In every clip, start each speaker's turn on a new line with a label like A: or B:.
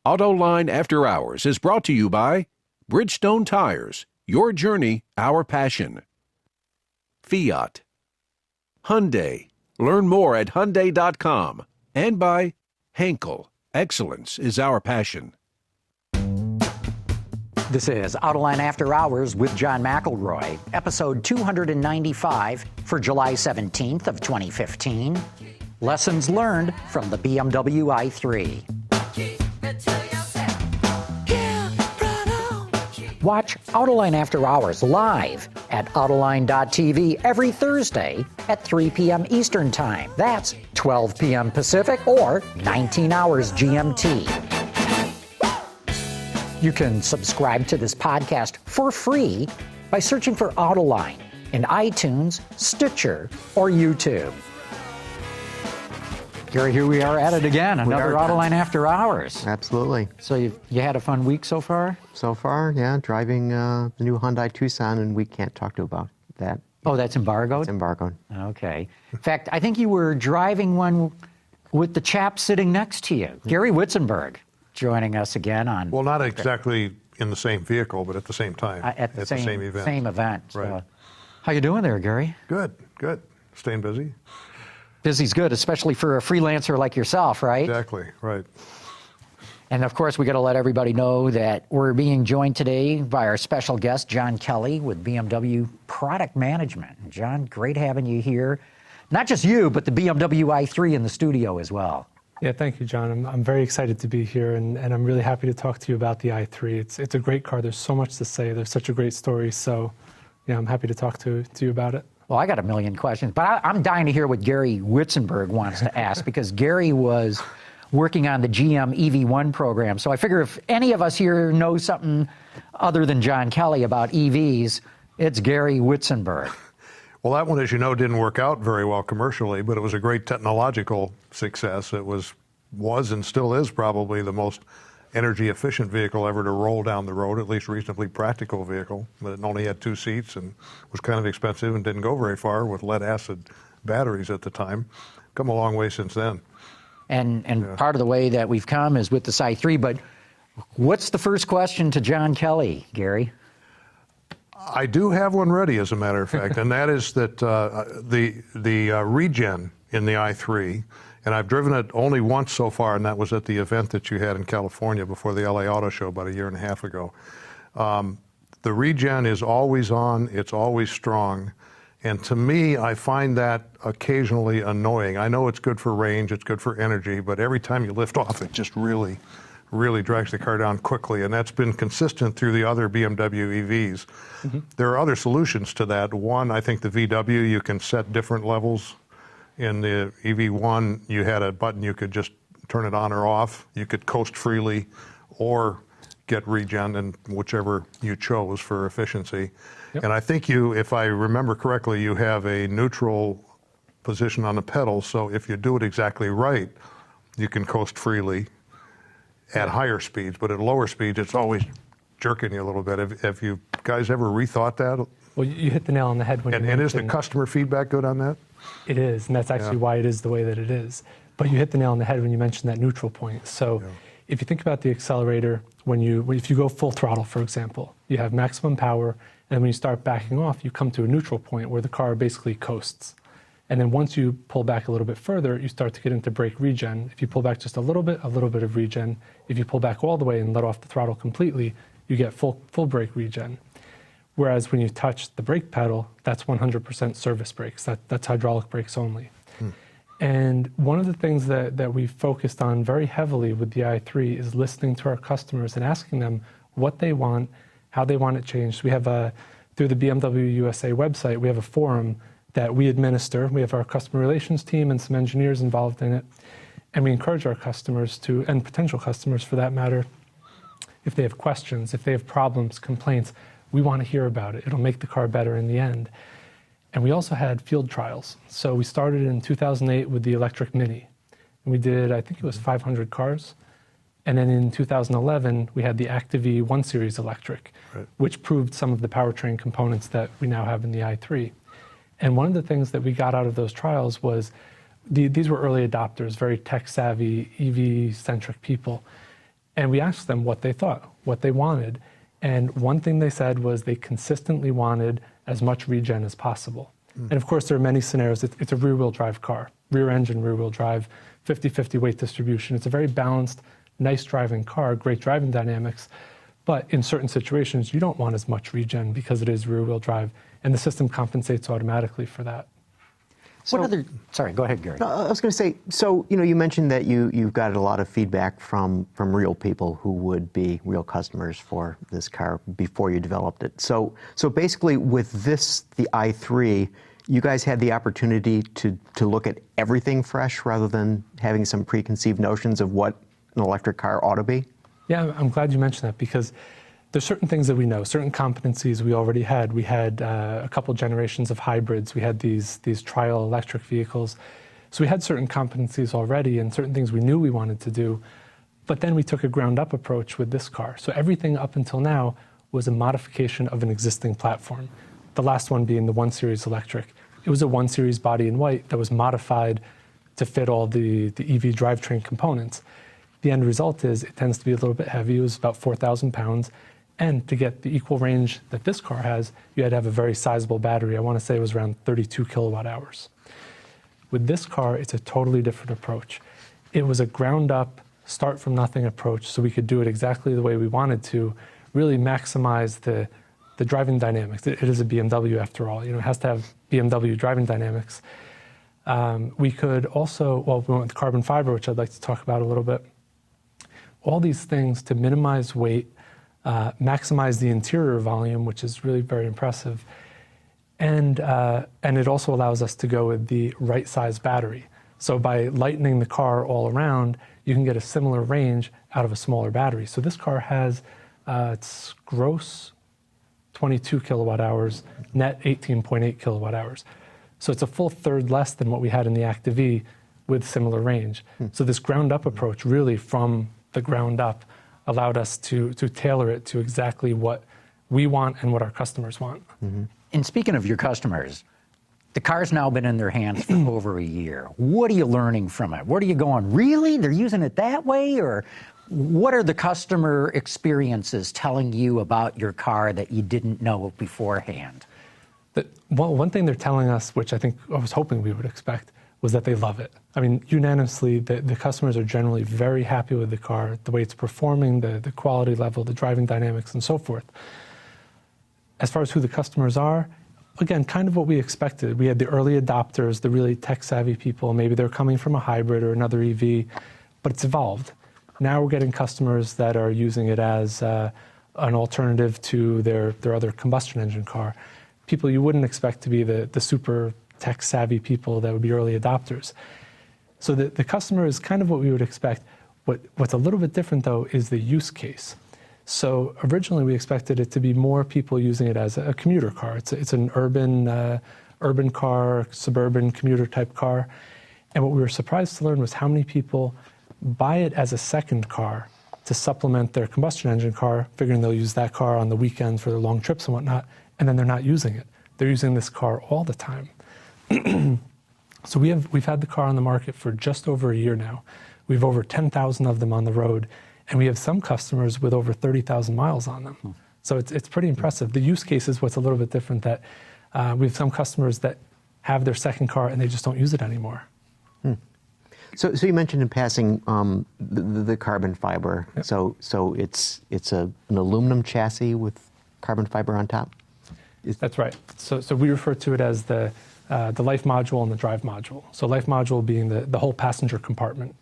A: Autoline After Hours is brought to you by Bridgestone Tires, your journey, our passion. Fiat. Hyundai. Learn more at Hyundai.com. And by Henkel. Excellence is our passion.
B: This is Autoline After Hours with John McElroy, episode 295 for July 17th of 2015. Lessons learned from the BMW i3. Watch Autoline After Hours live at Autoline.tv every Thursday at 3 p.m. Eastern Time. That's 12 p.m. Pacific or 19 hours GMT. You can subscribe to this podcast for free by searching for Autoline in iTunes, Stitcher, or YouTube. Gary, here we are at it again, another Autoline After Hours.
C: Absolutely.
B: So you had a fun week so far?
C: So far, yeah, driving the new Hyundai Tucson, and we can't talk to you about that.
B: Oh, that's embargoed?
C: It's embargoed.
B: Okay. In fact, I think you were driving one with the chap sitting next to you, Gary Witzenburg, joining us again on...
D: Well, not exactly in the same vehicle, but at the same time.
B: At the same event. Same event.
D: Right.
B: How you doing there, Gary?
D: Good. Staying busy.
B: Busy's good, especially for a freelancer like yourself, right?
D: Exactly, right.
B: And of course, we got to let everybody know that we're being joined today by our special guest, John Kelly with BMW Product Management. John, great having you here. Not just you, but the BMW i3 in the studio as well.
E: Yeah, thank you, John. I'm very excited to be here, and I'm really happy to talk to you about the i3. It's a great car. There's so much to say. There's such a great story. So, yeah, I'm happy to talk to you about it.
B: Well, I got a million questions, but I'm dying to hear what Gary Witzenburg wants to ask because Gary was working on the GM EV1 program. So I figure if any of us here know something other than John Kelly about EVs, it's Gary Witzenburg.
D: Well, that one, as you know, didn't work out very well commercially, but it was a great technological success. It was and still is probably the most energy efficient vehicle ever to roll down the road, at least reasonably practical vehicle. But it only had 2 seats and was kind of expensive and didn't go very far with lead acid batteries at the time. Come a long way since then.
B: And part of the way that we've come is with the i3, but what's the first question to John Kelly, Gary?
D: I do have one ready, as a matter of fact, and that is that the regen in the i3, and I've driven it only once so far, and that was at the event that you had in California before the LA Auto Show about 1.5 years ago. The regen is always on, it's always strong, and to me, I find that occasionally annoying. I know it's good for range, it's good for energy, but every time you lift off, it just really drags the car down quickly, and that's been consistent through the other BMW EVs. Mm-hmm. There are other solutions to that. One, I think the VW, you can set different levels. In the EV1, you had a button you could just turn it on or off. You could coast freely or get regen, and whichever you chose for efficiency. Yep. And I think you, if I remember correctly, you have a neutral position on the pedal, so if you do it exactly right, you can coast freely at higher speeds, but at lower speeds, it's always jerking you a little bit. Have you guys ever rethought that?
E: Well, you hit the nail on the head when you mentioned...
D: And is the customer feedback good on that?
E: It is, and that's actually why it is the way that it is. But you hit the nail on the head when you mentioned that neutral point. So if you think about the accelerator, if you go full throttle, for example, you have maximum power, and when you start backing off, you come to a neutral point where the car basically coasts. And then once you pull back a little bit further, you start to get into brake regen. If you pull back just a little bit of regen. If you pull back all the way and let off the throttle completely, you get full brake regen. Whereas when you touch the brake pedal, that's 100% service brakes. That's hydraulic brakes only. And one of the things that we focused on very heavily with the i3 is listening to our customers and asking them what they want, how they want it changed. We have through the BMW USA website, we have a forum that we administer. We have our customer relations team and some engineers involved in it. And we encourage our customers and potential customers for that matter, if they have questions, if they have problems, complaints, we want to hear about it. It'll make the car better in the end. And we also had field trials. So we started in 2008 with the electric Mini. And we did, I think it was 500 cars. And then in 2011, we had the Active-E 1 Series electric, which proved some of the powertrain components that we now have in the i3. And one of the things that we got out of those trials was these were early adopters, very tech-savvy, EV-centric people. And we asked them what they thought, what they wanted. And one thing they said was they consistently wanted as much regen as possible. And of course, there are many scenarios. It's a rear-wheel drive car, rear engine, rear-wheel drive, 50-50 weight distribution. It's a very balanced, nice driving car, great driving dynamics. But in certain situations, you don't want as much regen because it is rear-wheel drive, and the system compensates automatically for that.
B: Sorry, go ahead, Gary.
C: I was going to say, so you mentioned that you've got a lot of feedback from real people who would be real customers for this car before you developed it. So basically, with this, the i3, you guys had the opportunity to look at everything fresh rather than having some preconceived notions of what an electric car ought to be?
E: Yeah, I'm glad you mentioned that because there's certain things that we know, certain competencies we already had. We had a couple generations of hybrids. We had these trial electric vehicles. So we had certain competencies already and certain things we knew we wanted to do. But then we took a ground-up approach with this car. So everything up until now was a modification of an existing platform. The last one being the 1 Series electric. It was a 1 Series body in white that was modified to fit all the EV drivetrain components. The end result is it tends to be a little bit heavy. It was about 4,000 pounds. And to get the equal range that this car has, you had to have a very sizable battery. I want to say it was around 32 kilowatt hours. With this car, it's a totally different approach. It was a ground-up, start-from-nothing approach, so we could do it exactly the way we wanted to, really maximize the driving dynamics. It is a BMW after all. It has to have BMW driving dynamics. We could also, we went with carbon fiber, which I'd like to talk about a little bit. All these things to minimize weight, maximize the interior volume, which is really very impressive. And it also allows us to go with the right size battery. So by lightening the car all around, you can get a similar range out of a smaller battery. So this car has its gross 22 kilowatt hours, net 18.8 kilowatt hours. So it's a full third less than what we had in the Active-E with similar range. So this ground up approach really from the ground up allowed us to tailor it to exactly what we want and what our customers want.
B: And speaking of your customers, the car's now been in their hands for over a year. What are you learning from it? What are you going, really? They're using it that way? Or what are the customer experiences telling you about your car that you didn't know beforehand?
E: Well, one thing they're telling us, which I think I was hoping we would expect, was that they love it. I mean, unanimously, the customers are generally very happy with the car, the way it's performing, the quality level, the driving dynamics, and so forth. As far as who the customers are, again, kind of what we expected. We had the early adopters, the really tech-savvy people. Maybe they're coming from a hybrid or another EV, but it's evolved. Now we're getting customers that are using it as an alternative to their other combustion engine car. People you wouldn't expect to be the super tech-savvy people that would be early adopters. So the customer is kind of what we would expect. What's a little bit different, though, is the use case. So originally we expected it to be more people using it as a commuter car. It's an urban car, suburban commuter type car. And what we were surprised to learn was how many people buy it as a second car to supplement their combustion engine car, figuring they'll use that car on the weekends for their long trips and whatnot, and then they're not using it. They're using this car all the time. So we've had the car on the market for just over a year now. We've over 10,000 of them on the road, and we have some customers with over 30,000 miles on them. So it's pretty impressive. The use case is what's a little bit different, that we have some customers that have their second car and they just don't use it anymore.
C: So you mentioned in passing the carbon fiber.
E: Yep.
C: So it's an aluminum chassis with carbon fiber on top?
E: That's right. So we refer to it as the life module and the drive module. So life module being the whole passenger compartment.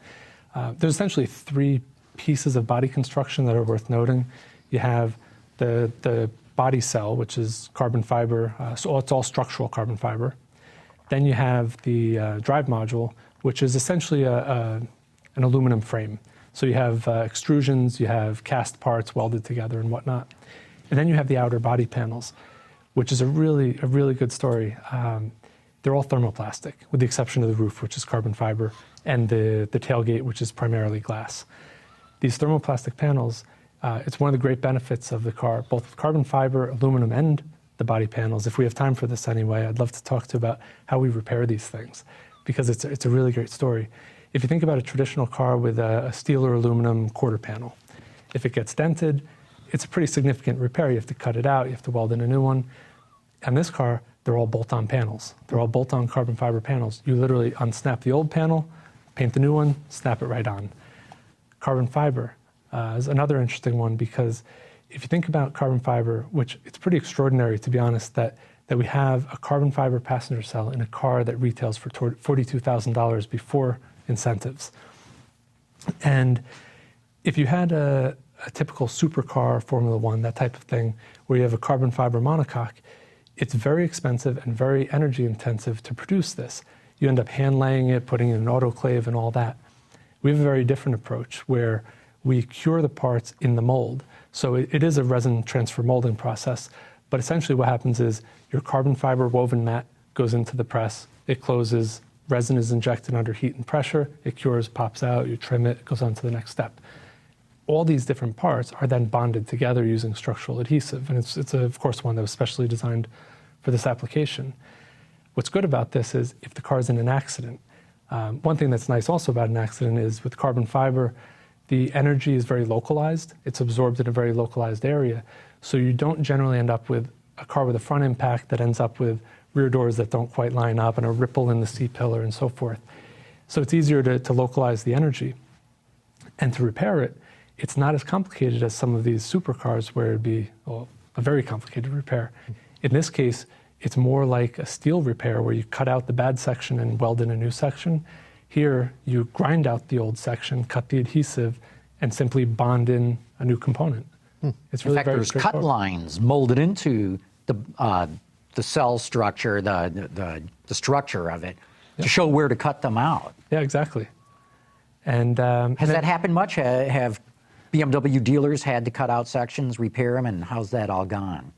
E: There's essentially three pieces of body construction that are worth noting. You have the body cell, which is carbon fiber, so it's all structural carbon fiber. Then you have the drive module, which is essentially an aluminum frame. So you have extrusions, you have cast parts welded together and whatnot. And then you have the outer body panels, which is a really good story. They're all thermoplastic, with the exception of the roof, which is carbon fiber, and the tailgate, which is primarily glass. These thermoplastic panels, it's one of the great benefits of the car, both with carbon fiber, aluminum, and the body panels. If we have time for this anyway, I'd love to talk to you about how we repair these things, because it's a really great story. If you think about a traditional car with a steel or aluminum quarter panel, If it gets dented, it's a pretty significant repair. You have to cut it out, you have to weld in a new one. And this car, they're all bolt-on panels. They're all bolt-on carbon fiber panels. You literally unsnap the old panel, paint the new one, snap it right on. Carbon fiber is another interesting one, because if you think about carbon fiber, which it's pretty extraordinary, to be honest, that we have a carbon fiber passenger cell in a car that retails for $42,000 before incentives. And if you had a typical supercar, Formula One, that type of thing, where you have a carbon fiber monocoque, it's very expensive and very energy intensive to produce this. You end up hand laying it, putting it in an autoclave and all that. We have a very different approach where we cure the parts in the mold. So it is a resin transfer molding process, but essentially what happens is your carbon fiber woven mat goes into the press, it closes, resin is injected under heat and pressure, it cures, pops out, you trim it, it goes on to the next step. All these different parts are then bonded together using structural adhesive, and it's of course one that was specially designed for this application. What's good about this is if the car is in an accident, one thing that's nice also about an accident is with carbon fiber, the energy is very localized. It's absorbed in a very localized area. So you don't generally end up with a car with a front impact that ends up with rear doors that don't quite line up and a ripple in the C-pillar and so forth. So it's easier to localize the energy. And to repair it, it's not as complicated as some of these supercars where it'd be a very complicated repair. In this case, it's more like a steel repair where you cut out the bad section and weld in a new section. Here, you grind out the old section, cut the adhesive, and simply bond in a new component. It's really
B: in fact,
E: very
B: there's cut
E: straightforward.
B: lines molded into the cell structure, the structure of it, to show where to cut them out.
E: Yeah, exactly. And
B: Has that happened much? Have BMW dealers had to cut out sections, repair them, and how's that all gone?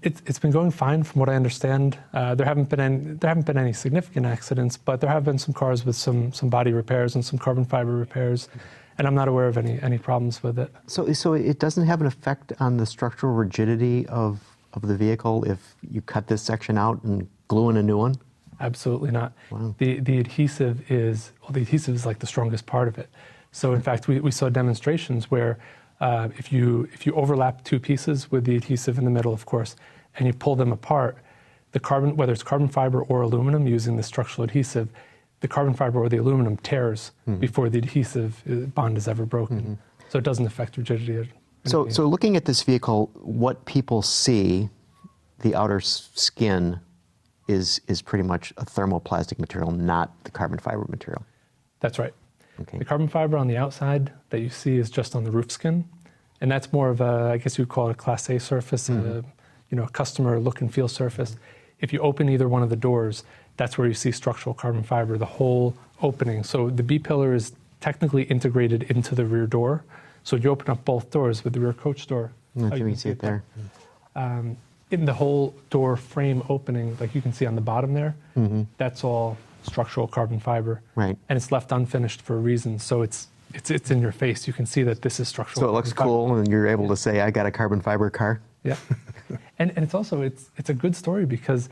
E: It's been going fine from what I understand. There haven't been any significant accidents, but there have been some cars with some body repairs and some carbon fiber repairs, and I'm not aware of any problems with it.
C: So it doesn't have an effect on the structural rigidity of the vehicle if you cut this section out and glue in a new one?
E: Absolutely not.
C: Wow.
E: The adhesive is like the strongest part of it. So in fact, we saw demonstrations where if you overlap two pieces with the adhesive in the middle, of course, and you pull them apart, the carbon, whether it's carbon fiber or aluminum using the structural adhesive, the carbon fiber or the aluminum tears before the adhesive bond is ever broken. So it doesn't affect rigidity.
C: So looking at this vehicle, what people see, the outer skin, is pretty much a thermoplastic material, not the carbon fiber material.
E: That's right.
C: Okay.
E: The carbon fiber on the outside that you see is just on the roof skin, and that's more of a, I guess you'd call it a Class A surface, a customer look and feel surface. If you open either one of the doors, that's where you see structural carbon fiber, the whole opening. So the B-pillar is technically integrated into the rear door. So if you open up both doors with the rear coach door,
C: You can see it there.
E: in the whole door frame opening, like you can see on the bottom there, that's all structural carbon fiber,
C: Right.
E: and it's left unfinished for a reason. So it's in your face. You can see that this is structural.
C: So it looks
E: carbon fiber.
C: cool, and you're able to say, "I got a carbon fiber car."
E: Yeah, and it's also it's a good story because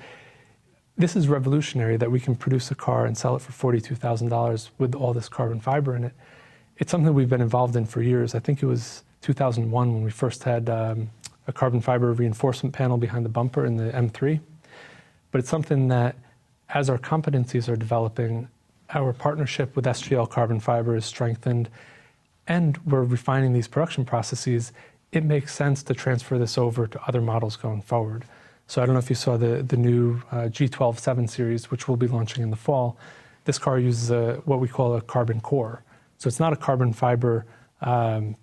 E: this is revolutionary that we can produce a car and sell it for $42,000 with all this carbon fiber in it. It's something we've been involved in for years. I think it was 2001 when we first had a carbon fiber reinforcement panel behind the bumper in the M3. But it's something that, as our competencies are developing, our partnership with SGL Carbon Fiber is strengthened, and we're refining these production processes. It makes sense to transfer this over to other models going forward. So I don't know if you saw the new G12 7 Series, which we'll be launching in the fall. This car uses what we call a carbon core. So it's not a carbon fiber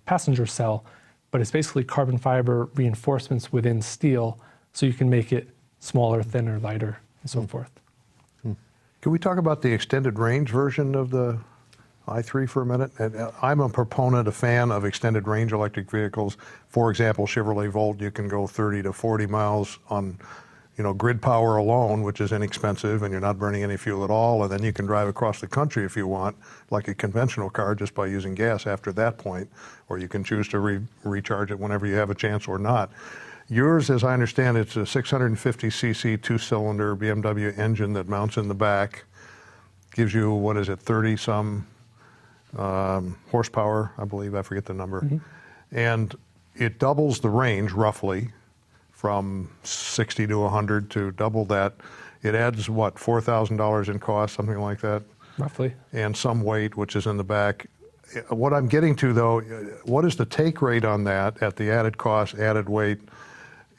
E: passenger cell, but it's basically carbon fiber reinforcements within steel, so you can make it smaller, thinner, lighter, and so forth.
D: Can we talk about the extended range version of the i3 for a minute? I'm a proponent, a fan of extended range electric vehicles. For example, Chevrolet Volt, you can go 30 to 40 miles on, grid power alone, which is inexpensive, and you're not burning any fuel at all. And then you can drive across the country if you want, like a conventional car, just by using gas after that point. Or you can choose to recharge it whenever you have a chance or not. Yours, as I understand, it's a 650cc two-cylinder BMW engine that mounts in the back. Gives you, 30-some horsepower, I believe. I forget the number. and it doubles the range roughly from 60 to 100 to double that. It adds, what, $4,000 in cost, something like that?
E: Roughly.
D: And some weight, which is in the back. What I'm getting to, though, what is the take rate on that at the added cost, added weight?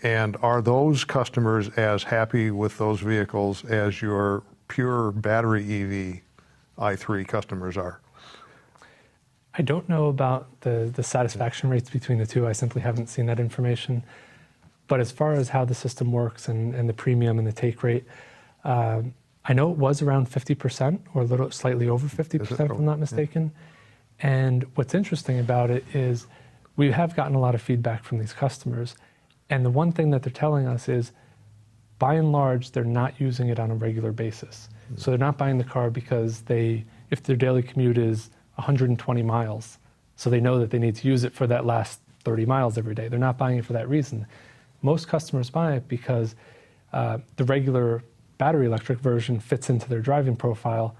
D: And are those customers as happy with those vehicles as your pure battery EV i3 customers are?
E: I don't know about the satisfaction rates between the two. I simply haven't seen that information. But as far as how the system works and the premium and the take rate, I know it was around 50% or a little slightly over 50%, if I'm not mistaken. Yeah. And what's interesting about it is we have gotten a lot of feedback from these customers. And the one thing that they're telling us is, by and large, they're not using it on a regular basis. Mm-hmm. So they're not buying the car because if their daily commute is 120 miles, so they know that they need to use it for that last 30 miles every day. They're not buying it for that reason. Most customers buy it because the regular battery electric version fits into their driving profile,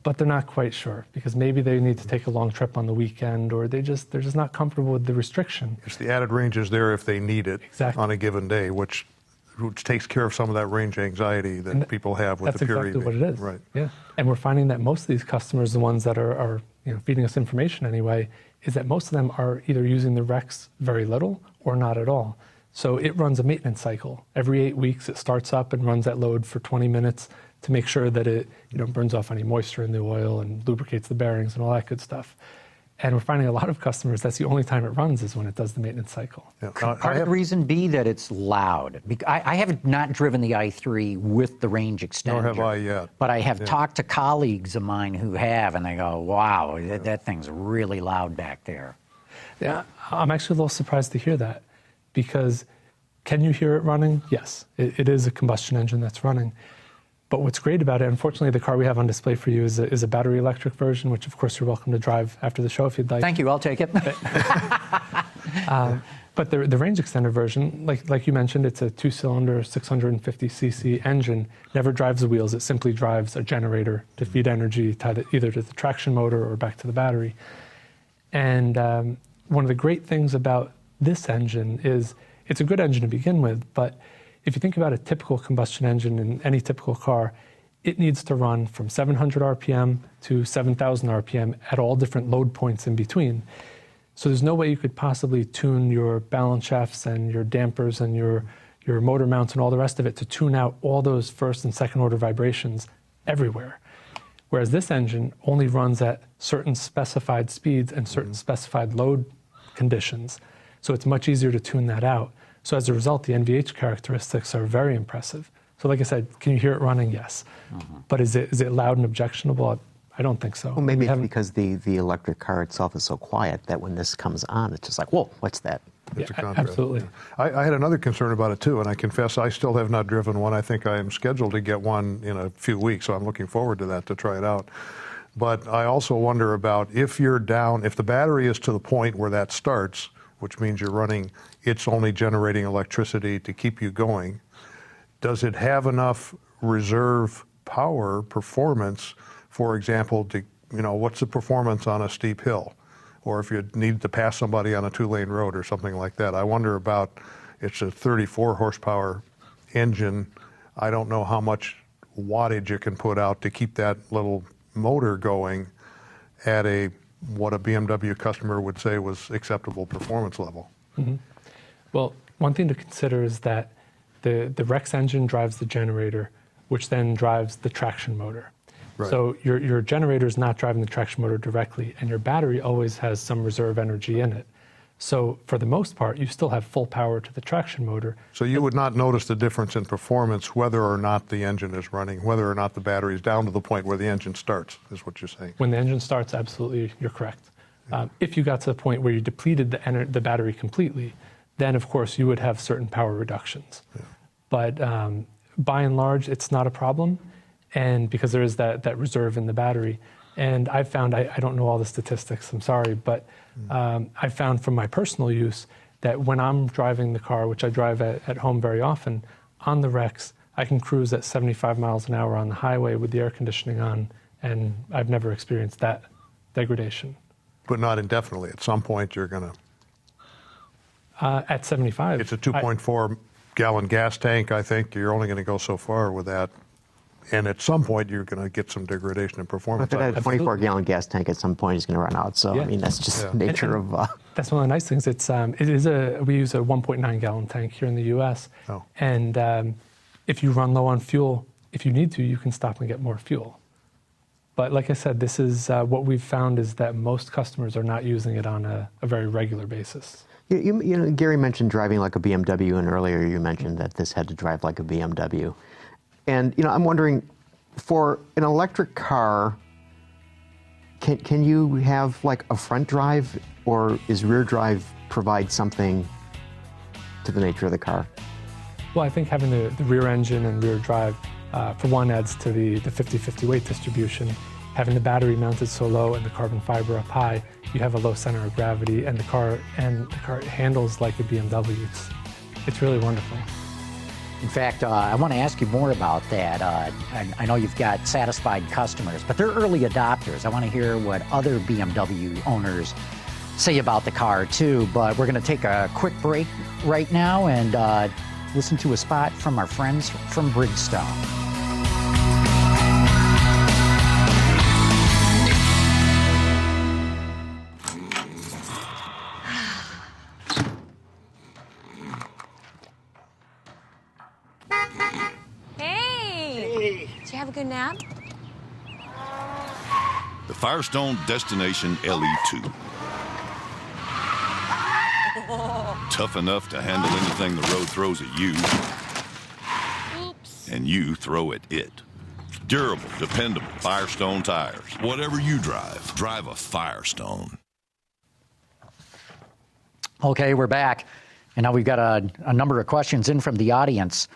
E: but they're not quite sure because maybe they need to take a long trip on the weekend, or they're just not comfortable with the restriction.
D: It's the added range is there if they need it on a given day, which takes care of some of that range anxiety that people have with the pure EV.
E: That's exactly what it is.
D: Right.
E: Yeah. And we're finding that most of these customers, the ones that are feeding us information anyway, is that most of them are either using the REX very little or not at all. So it runs a maintenance cycle. Every 8 weeks, it starts up and runs that load for 20 minutes to make sure that it burns off any moisture in the oil and lubricates the bearings and all that good stuff. And we're finding a lot of customers, that's the only time it runs is when it does the maintenance cycle.
B: Yeah. Part of the reason be that it's loud. I have not driven the i3 with the range extender.
D: Nor have I yet.
B: But I have talked to colleagues of mine who have, and they go, wow, that thing's really loud back there.
E: Yeah, I'm actually a little surprised to hear that, because can you hear it running? Yes, it is a combustion engine that's running. But what's great about it, unfortunately, the car we have on display for you is a battery electric version, which of course you're welcome to drive after the show if you'd like.
B: Thank you, I'll take it.
E: But the range extender version, like you mentioned, it's a 2-cylinder, 650cc engine, never drives the wheels. It simply drives a generator to feed energy either to the traction motor or back to the battery. And one of the great things about this engine is it's a good engine to begin with, but if you think about a typical combustion engine in any typical car, it needs to run from 700 RPM to 7,000 RPM at all different load points in between. So there's no way you could possibly tune your balance shafts and your dampers and your motor mounts and all the rest of it to tune out all those first and second order vibrations everywhere. Whereas this engine only runs at certain specified speeds and certain specified load conditions. So it's much easier to tune that out. So as a result, the NVH characteristics are very impressive. So like I said, can you hear it running? Yes. But is it loud and objectionable? I don't think so.
C: Well, maybe it's because the electric car itself is so quiet that when this comes on, it's just like, whoa, what's that?
D: It's a contrast.
E: Absolutely.
D: I had another concern about it too, and I confess I still have not driven one. I think I am scheduled to get one in a few weeks, so I'm looking forward to that, to try it out. But I also wonder about if the battery is to the point where that starts, which means you're running, it's only generating electricity to keep you going. Does it have enough reserve power performance, for example, what's the performance on a steep hill? Or if you need to pass somebody on a 2-lane road or something like that. I wonder about, it's a 34 horsepower engine. I don't know how much wattage it can put out to keep that little motor going at what a BMW customer would say was acceptable performance level.
E: Mm-hmm. Well, one thing to consider is that the REX engine drives the generator, which then drives the traction motor. Right. So your generator is not driving the traction motor directly, and your battery always has some reserve energy in it. So for the most part, you still have full power to the traction motor.
D: So you would not notice the difference in performance whether or not the engine is running, whether or not the battery is down to the point where the engine starts, is what you're saying.
E: When the engine starts, absolutely, you're correct. Yeah. If you got to the point where you depleted the battery completely, then of course you would have certain power reductions. Yeah. But by and large, it's not a problem, and because there is that reserve in the battery. And I've found, I don't know all the statistics, I'm sorry, but I've found from my personal use that when I'm driving the car, which I drive at home very often, on the REX, I can cruise at 75 miles an hour on the highway with the air conditioning on, and I've never experienced that degradation.
D: But not indefinitely. At some point, you're going to
E: At 75.
D: It's a 2.4 gallon gas tank, I think. You're only going to go so far with that. And at some point, you're going to get some degradation in performance.
C: But that 24-gallon gas tank at some point is going to run out. So,
E: Yeah.
C: I mean, that's just the nature of...
E: That's one of the nice things. We use a 1.9 gallon tank here in the U.S.
D: Oh.
E: And if you run low on fuel, if you need to, you can stop and get more fuel. But like I said, this is what we've found is that most customers are not using it on a very regular basis.
C: You know, Gary mentioned driving like a BMW, and earlier you mentioned that this had to drive like a BMW. And, you know, I'm wondering, for an electric car, can you have like a front drive, or is rear drive provide something to the nature of the car?
E: Well, I think having the rear engine and rear drive, for one, adds to the 50-50 weight distribution. Having the battery mounted so low and the carbon fiber up high, you have a low center of gravity, and the car handles like a BMW. It's really wonderful.
B: In fact, I want to ask you more about that. I know you've got satisfied customers, but they're early adopters. I want to hear what other BMW owners say about the car, too. But we're going to take a quick break right now and listen to a spot from our friends from Bridgestone.
F: Did you have a good nap?
G: The Firestone Destination LE2. Tough enough to handle anything the road throws at you.
F: Oops.
G: And you throw at it. Durable, dependable Firestone tires. Whatever you drive, drive a Firestone.
B: Okay, we're back. And now we've got a number of questions in from the audience.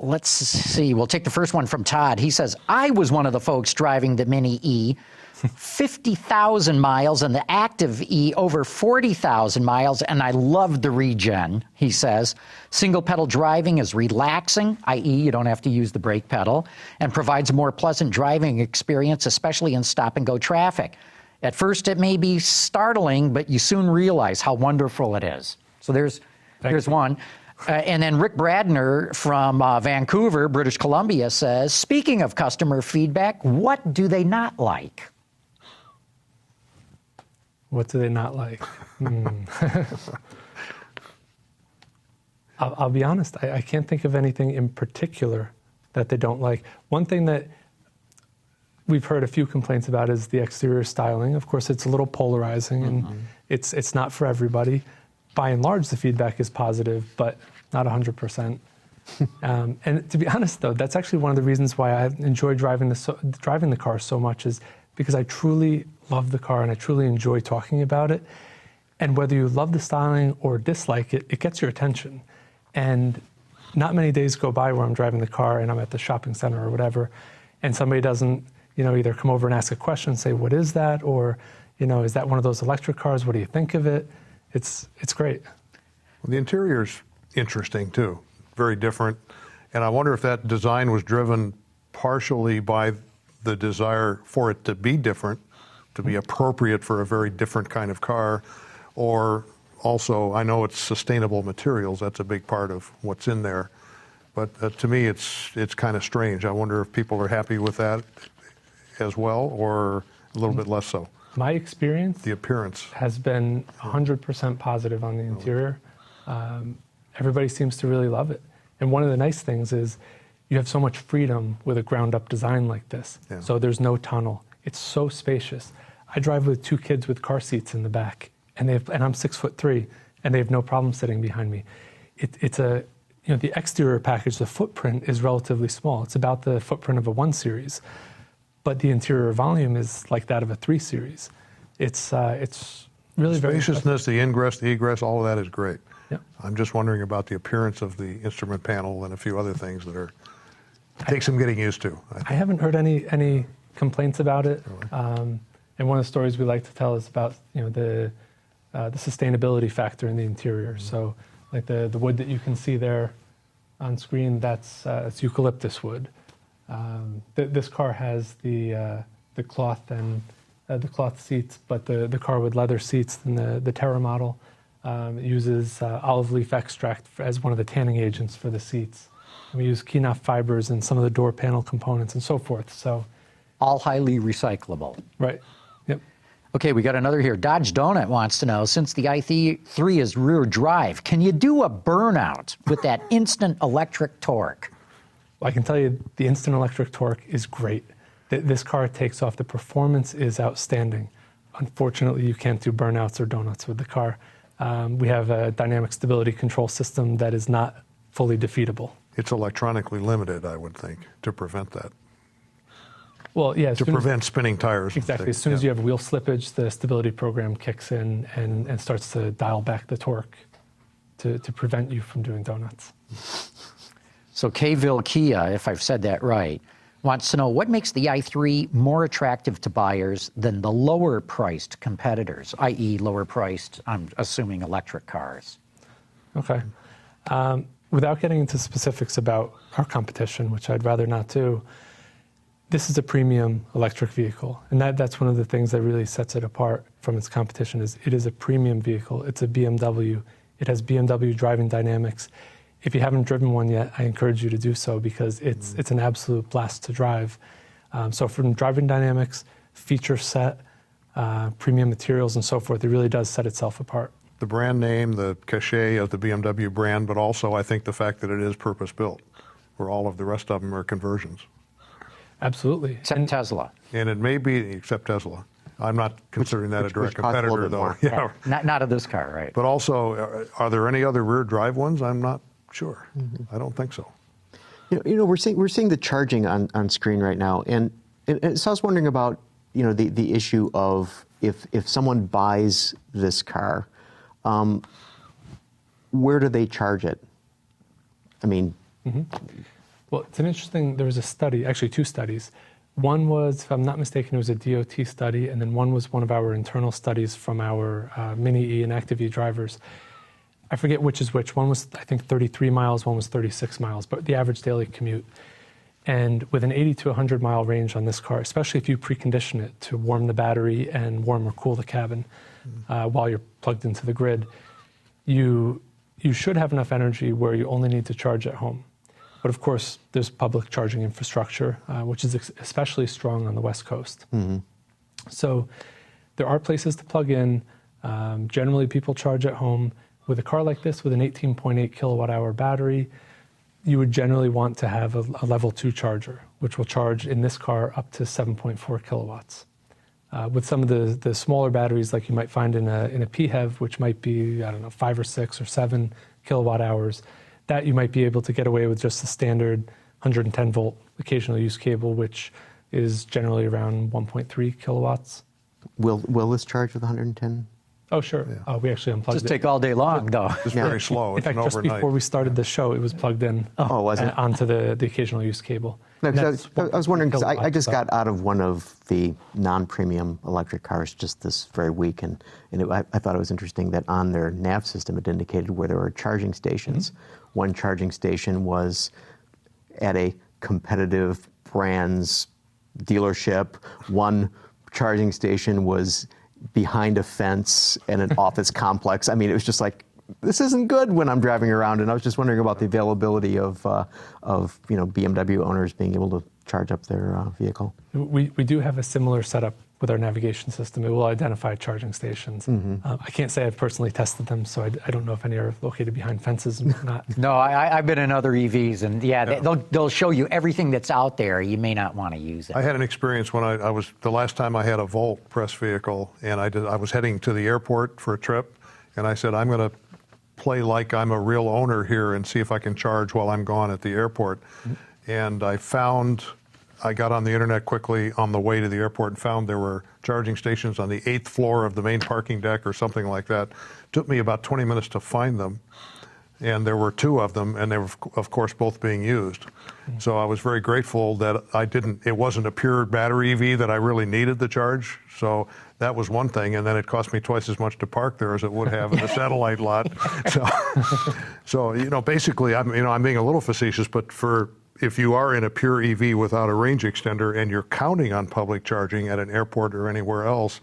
B: Let's see. We'll take the first one from Todd. He says, I was one of the folks driving the Mini E, 50,000 miles, and the Active E over 40,000 miles, and I loved the Regen, he says. Single pedal driving is relaxing, i.e. you don't have to use the brake pedal, and provides a more pleasant driving experience, especially in stop-and-go traffic. At first it may be startling, but you soon realize how wonderful it is. So there's one. And then Rick Bradner from Vancouver, British Columbia says, speaking of customer feedback, what do they not like?
E: What do they not like? I'll be honest, I can't think of anything in particular that they don't like. One thing that we've heard a few complaints about is the exterior styling. Of course, it's a little polarizing, and it's not for everybody. By and large, the feedback is positive, but not 100%. And to be honest, though, that's actually one of the reasons why I enjoy driving the car so much, is because I truly love the car and I truly enjoy talking about it. And whether you love the styling or dislike it, it gets your attention. And not many days go by where I'm driving the car and I'm at the shopping center or whatever, and somebody doesn't, either come over and ask a question, say, what is that? Or, is that one of those electric cars? What do you think of it? It's great.
D: Well, the interior's interesting too, very different. And I wonder if that design was driven partially by the desire for it to be different, to be appropriate for a very different kind of car, or also, I know it's sustainable materials, that's a big part of what's in there. But to me, it's kind of strange. I wonder if people are happy with that as well, or a little bit less so.
E: My experience,
D: the appearance,
E: has been 100% positive on the interior. Everybody seems to really love it. And one of the nice things is you have so much freedom with a ground-up design like this.
D: Yeah.
E: So there's no tunnel. It's so spacious. I drive with two kids with car seats in the back, and I'm 6'3", and they have no problem sitting behind me. The exterior package, the footprint is relatively small. It's about the footprint of a 1 Series, but the interior volume is like that of a 3 Series. It's really very
D: spaciousness, the ingress, the egress, all of that is great.
E: Yeah.
D: I'm just wondering about the appearance of the instrument panel and a few other things that take some getting used to.
E: I haven't heard any complaints about it.
D: Really?
E: And one of the stories we like to tell is about the sustainability factor in the interior. So like the wood that you can see there on screen, it's eucalyptus wood. This car has the cloth and the cloth seats, but the car with leather seats in the Terra model It uses olive leaf extract as one of the tanning agents for the seats. And we use Knauf fibers in some of the door panel components and so forth. So,
B: All highly recyclable.
E: right. Yep.
B: Okay, we got another here. Dodge Donut wants to know, since the i3 is rear drive, can you do a burnout with that instant electric torque?
E: Well, I can tell you the instant electric torque is great. This car takes off. The performance is outstanding. Unfortunately, you can't do burnouts or donuts with the car. We have a dynamic stability control system that is not fully defeatable.
D: It's electronically limited, I would think, to prevent that.
E: Well, yeah.
D: To prevent spinning tires.
E: Exactly. As soon as you have wheel slippage, the stability program kicks in and starts to dial back the torque to prevent you from doing donuts.
B: So Kville Kia, if I've said that right, wants to know what makes the i3 more attractive to buyers than the lower-priced competitors, i.e. lower-priced, I'm assuming, electric cars.
E: Okay. Without getting into specifics about our competition, which I'd rather not do, this is a premium electric vehicle. And that's one of the things that really sets it apart from its competition is it is a premium vehicle. It's a BMW. It has BMW driving dynamics. If you haven't driven one yet, I encourage you to do so because it's an absolute blast to drive. So from driving dynamics, feature set, premium materials, and so forth, it really does set itself apart.
D: The brand name, the cachet of the BMW brand, but also I think the fact that it is purpose-built, where all of the rest of them are conversions.
E: Absolutely.
B: Except Tesla.
D: And it may be, except Tesla. I'm not considering that a direct
C: costs a little
D: competitor,
C: bit
D: though.
C: more.
D: Yeah.
B: Not of this car, right?
D: But also, are there any other rear drive ones? I'm not sure. I don't think so.
C: You know, we're seeing the charging on screen right now, and so I was wondering about the issue of if someone buys this car, where do they charge it? I mean.
E: Well, it's an interesting, there was a study, actually two studies. One was, if I'm not mistaken, it was a DOT study, and then one was one of our internal studies from our Mini E and Active E drivers. I forget which is which. One was, I think, 33 miles, one was 36 miles, but the average daily commute. And with an 80 to 100 mile range on this car, especially if you precondition it to warm the battery and warm or cool the cabin while you're plugged into the grid, you should have enough energy where you only need to charge at home. But of course, there's public charging infrastructure, which is especially strong on the West Coast. So there are places to plug in. Generally, people charge at home. With a car like this, with an 18.8 kilowatt hour battery, you would generally want to have a level 2 charger, which will charge in this car up to 7.4 kilowatts. With some of the smaller batteries, like you might find in a PHEV, which might be, I don't know, 5 or 6 or 7 kilowatt hours, that you might be able to get away with just the standard 110 volt occasional use cable, which is generally around 1.3 kilowatts.
C: Will this charge with 110?
E: Oh, sure. We actually unplugged
B: Just
E: it.
B: take all day long, though.
D: It's very slow.
E: In
D: It's
E: fact,
D: an
E: just
D: overnight.
E: before we started the show, it was plugged in
C: Was it?
E: onto the occasional use cable.
C: No,
E: And
C: 'cause I was wondering, because I just
E: kilowatts,
C: got out of one of the non-premium electric cars just this very week, and I thought it was interesting that on their nav system it indicated where there were charging stations. One charging station was at a competitive brand's dealership. One charging station was behind a fence in an office complex. I mean, it was just like, this isn't good when I'm driving around. And I was just wondering about the availability of BMW owners being able to charge up their vehicle.
E: We do have a similar setup with our navigation system. It will identify charging stations. I can't say I've personally tested them, so I don't know if any are located behind fences and whatnot.
B: No, I've been in other EVs, and they'll show you everything that's out there. You may not want to use it.
D: I had an experience when I was, the last time I had a Volt press vehicle, and I was heading to the airport for a trip, and I said, I'm going to play like I'm a real owner here and see if I can charge while I'm gone at the airport. And I got on the internet quickly on the way to the airport and found there were charging stations on the 8th floor of the main parking deck or something like that. Took me about 20 minutes to find them. And there were 2 of them, and they were, of course, both being used. So I was very grateful that it wasn't a pure battery EV that I really needed the charge. So that was one thing, and then it cost me twice as much to park there as it would have in the satellite lot. So basically, I'm being a little facetious, but if you are in a pure EV without a range extender and you're counting on public charging at an airport or anywhere else,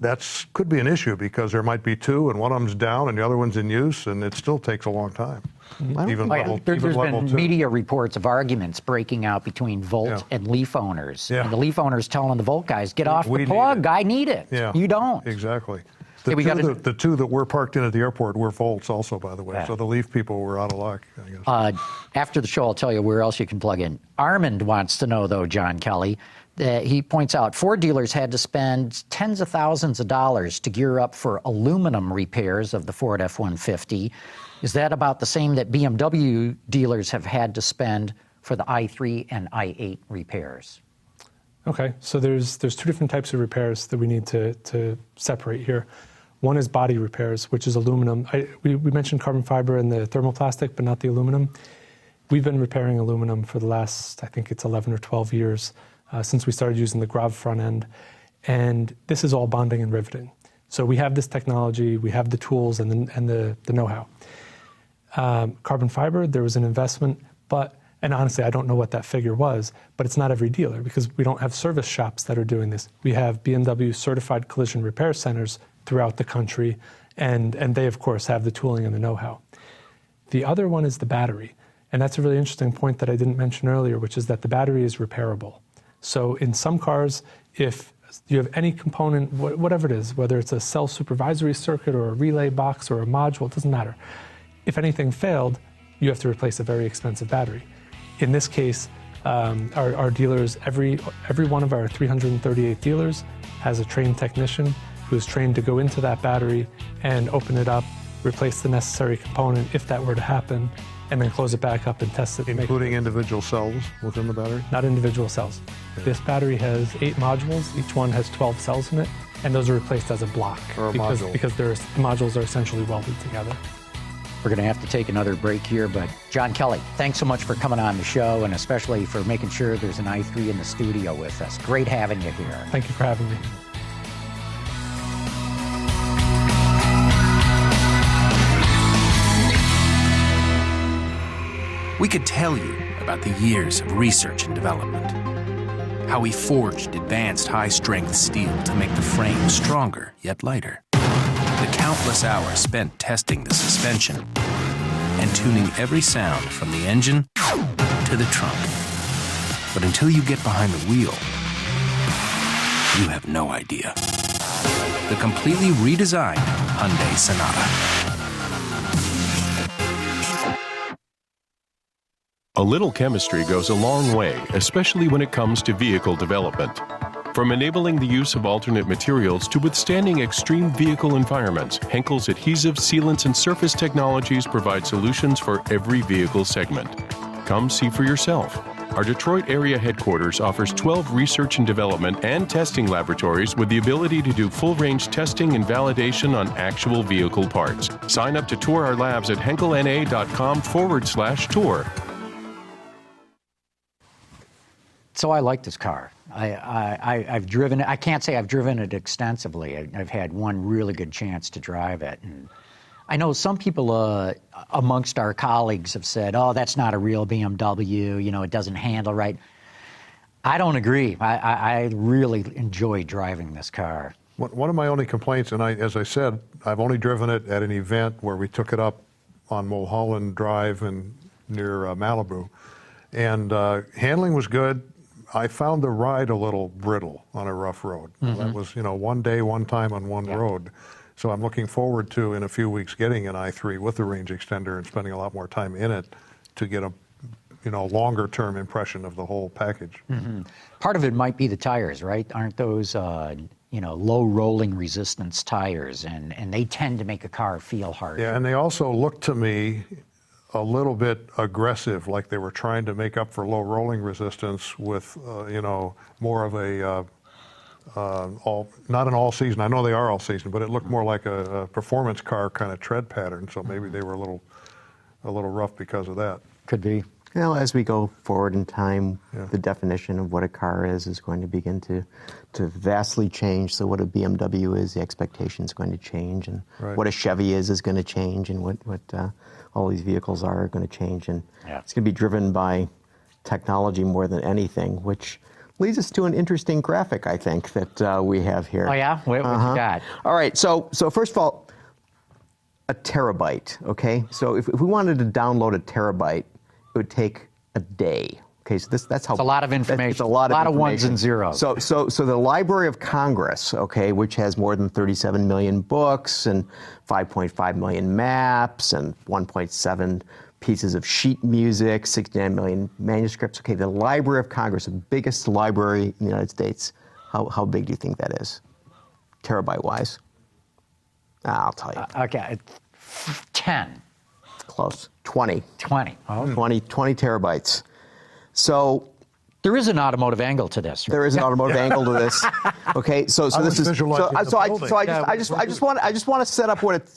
D: that's could be an issue because there might be two and one of them's down and the other one's in use, and it still takes a long time. Even level,
B: There's
D: even level
B: been
D: two.
B: media reports of arguments breaking out between Volt
D: Yeah.
B: and Leaf owners.
D: Yeah.
B: And the Leaf owners telling the Volt guys, get off
D: We
B: the
D: need
B: plug,
D: it.
B: I need it.
D: Yeah,
B: You don't.
D: Exactly.
B: Yeah,
D: The two that were parked in at the airport were Volts also, by the way.
B: Yeah.
D: So the Leaf people were out of luck, I guess.
B: After the show, I'll tell you where else you can plug in. Armand wants to know, though, John Kelly, that he points out Ford dealers had to spend tens of thousands of dollars to gear up for aluminum repairs of the Ford F-150. Is that about the same that BMW dealers have had to spend for the i3 and i8 repairs?
E: Okay, so there's two different types of repairs that we need to separate here. One is body repairs, which is aluminum. We mentioned carbon fiber and the thermoplastic, but not the aluminum. We've been repairing aluminum for the last, I think it's 11 or 12 years, since we started using the Grav front end. And this is all bonding and riveting. So we have this technology, we have the tools and the know-how. Carbon fiber, there was an investment, and honestly, I don't know what that figure was, but it's not every dealer because we don't have service shops that are doing this. We have BMW certified collision repair centers throughout the country, and they, of course, have the tooling and the know-how. The other one is the battery, and that's a really interesting point that I didn't mention earlier, which is that the battery is repairable. So in some cars, if you have any component, whatever it is, whether it's a cell supervisory circuit or a relay box or a module, it doesn't matter. If anything failed, you have to replace a very expensive battery. In this case, our dealers, every one of our 338 dealers has a trained technician who's trained to go into that battery and open it up, replace the necessary component if that were to happen, and then close it back up and test it.
D: Including individual cells within the battery?
E: Not individual cells. Yeah. This battery has 8 modules. Each one has 12 cells in it, and those are replaced as a block
D: or a module.
E: Because the modules are essentially welded together.
B: We're going to have to take another break here, but John Kelly, thanks so much for coming on the show and especially for making sure there's an i3 in the studio with us. Great having you here.
E: Thank you for having me.
H: We could tell you about the years of research and development, how we forged advanced high-strength steel to make the frame stronger yet lighter, the countless hours spent testing the suspension and tuning every sound from the engine to the trunk. But until you get behind the wheel, you have no idea. The completely redesigned Hyundai Sonata.
A: A little chemistry goes a long way, especially when it comes to vehicle development. From enabling the use of alternate materials to withstanding extreme vehicle environments, Henkel's adhesive, sealants, and surface technologies provide solutions for every vehicle segment. Come see for yourself. Our Detroit area headquarters offers 12 research and development and testing laboratories with the ability to do full-range testing and validation on actual vehicle parts. Sign up to tour our labs at henkelna.com/tour.
B: So I like this car. I've driven it. I can't say I've driven it extensively. I've had one really good chance to drive it. And I know some people amongst our colleagues have said, oh, that's not a real BMW. You know, it doesn't handle right. I don't agree. I really enjoy driving this car.
D: One of my only complaints, and as I said, I've only driven it at an event where we took it up on Mulholland Drive and near Malibu. And handling was good. I found the ride a little brittle on a rough road. Mm-hmm. That was, one day, one time on one road. So I'm looking forward to, in a few weeks, getting an i3 with a range extender and spending a lot more time in it to get a, longer-term impression of the whole package.
B: Mm-hmm. Part of it might be the tires, right? Aren't those, low rolling resistance tires, and they tend to make a car feel hard.
D: Yeah, and they also look to me a little bit aggressive, like they were trying to make up for low rolling resistance with, more of a not an all season. I know they are all season, but it looked more like a performance car kind of tread pattern. So maybe they were a little rough because of that.
B: Could be.
C: Well, as we go forward in time, the definition of what a car is going to begin to vastly change. So what a BMW is, the expectation is going to change, and what a Chevy is going to change, and what all these vehicles are going to change. And it's going to be driven by technology more than anything, which leads us to an interesting graphic, I think, that we have here.
B: Oh, yeah? What you got?
C: All right, so first of all, a terabyte, okay? So if we wanted to download a terabyte, it would take a day. Okay, so that's how...
B: It's a lot of information.
C: It's a lot of
B: ones and zeros.
C: So the Library of Congress, okay, which has more than 37 million books and 5.5 million maps and 1.7 pieces of sheet music, 69 million manuscripts. Okay, the Library of Congress, the biggest library in the United States. How big do you think that is, terabyte-wise? I'll tell you.
B: Okay, 10.
C: Close. 20.
B: 20. Oh.
C: 20 terabytes. So
B: there is an automotive angle to this. Right?
C: there is an automotive angle to this. Okay, so
D: I
C: this
D: was
C: is
D: visualizing the building.
C: I just want to set up what it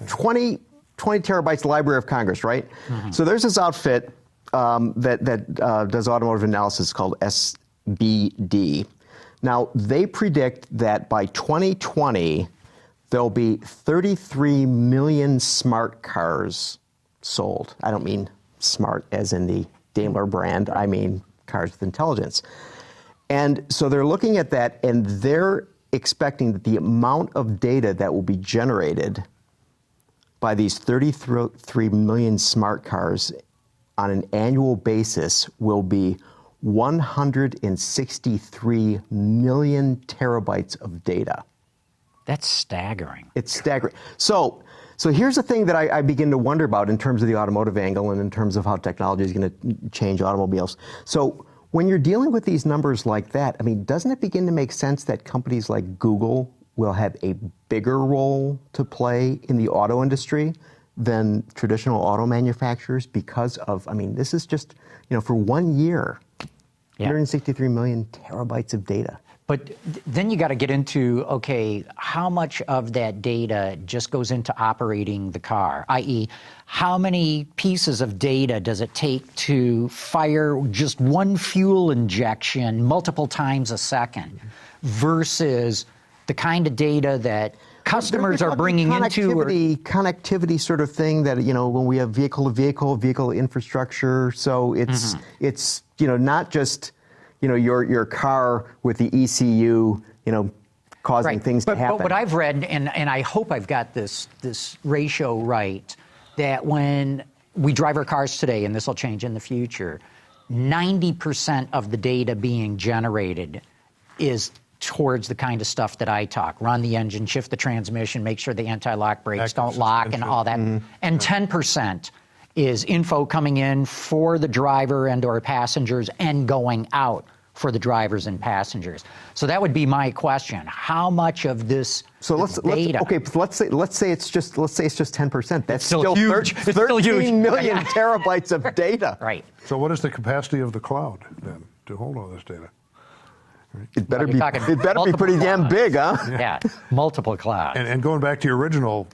C: 20 terabytes Library of Congress, right? Mm-hmm. So there's this outfit that does automotive analysis called SBD. Now they predict that by 2020 there'll be 33 million smart cars sold. I don't mean smart as in the Daimler brand, I mean cars with intelligence. And so they're looking at that, and they're expecting that the amount of data that will be generated by these 33 million smart cars on an annual basis will be 163 million terabytes of data.
B: That's staggering.
C: It's staggering. So here's the thing that I begin to wonder about in terms of the automotive angle and in terms of how technology is going to change automobiles. So when you're dealing with these numbers like that, I mean, doesn't it begin to make sense that companies like Google will have a bigger role to play in the auto industry than traditional auto manufacturers because of, I mean, this is just, for 1 year, 163 million terabytes of data.
B: But then you got to get into, okay, how much of that data just goes into operating the car, i.e., how many pieces of data does it take to fire just one fuel injection multiple times a second versus the kind of data that customers are bringing into?
C: Connectivity sort of thing that, when we have vehicle infrastructure, so it's not just... your car with the ECU, causing things to happen.
B: But what I've read, and I hope I've got this ratio right, that when we drive our cars today, and this will change in the future, 90% of the data being generated is towards the kind of stuff that I talk. Run the engine, shift the transmission, make sure the anti-lock brakes don't lock and all that. Mm-hmm. And 10% is info coming in for the driver and or passengers and going out for the drivers and passengers. So that would be my question. How much of this data?
C: Let's say it's just 10%. That's
B: still huge.
C: 13 million terabytes of data.
B: Right.
D: So what is the capacity of the cloud then to hold all this data?
C: It better be pretty damn big, huh?
B: Yeah, multiple clouds.
D: And going back to your original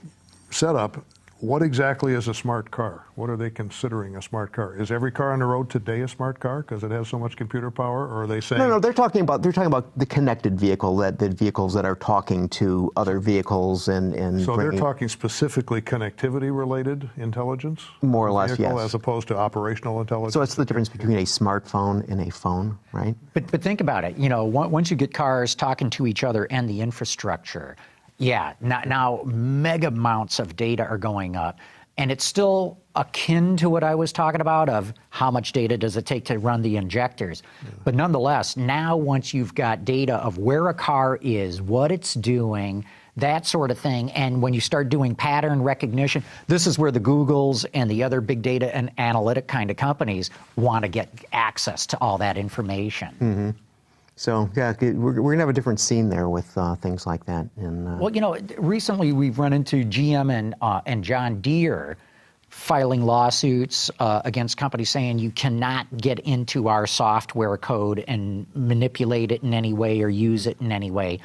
D: setup, what exactly is a smart car? What are they considering a smart car? Is every car on the road today a smart car because it has so much computer power, or are they saying?
C: No, they're talking about the connected vehicle, the vehicles that are talking to other vehicles and.
D: So they're talking specifically connectivity-related intelligence,
C: more or less, yes,
D: as opposed to operational intelligence.
C: So it's the difference between a smartphone and a phone, right?
B: But think about it. Once you get cars talking to each other and the infrastructure. Yeah, now mega amounts of data are going up, and it's still akin to what I was talking about of how much data does it take to run the injectors. Yeah. But nonetheless, now once you've got data of where a car is, what it's doing, that sort of thing, and when you start doing pattern recognition, this is where the Googles and the other big data and analytic kind of companies want to get access to all that information.
C: Mm-hmm. So, yeah, we're going to have a different scene there with things like that.
B: Well, recently we've run into GM and John Deere filing lawsuits against companies saying you cannot get into our software code and manipulate it in any way or use it in any way.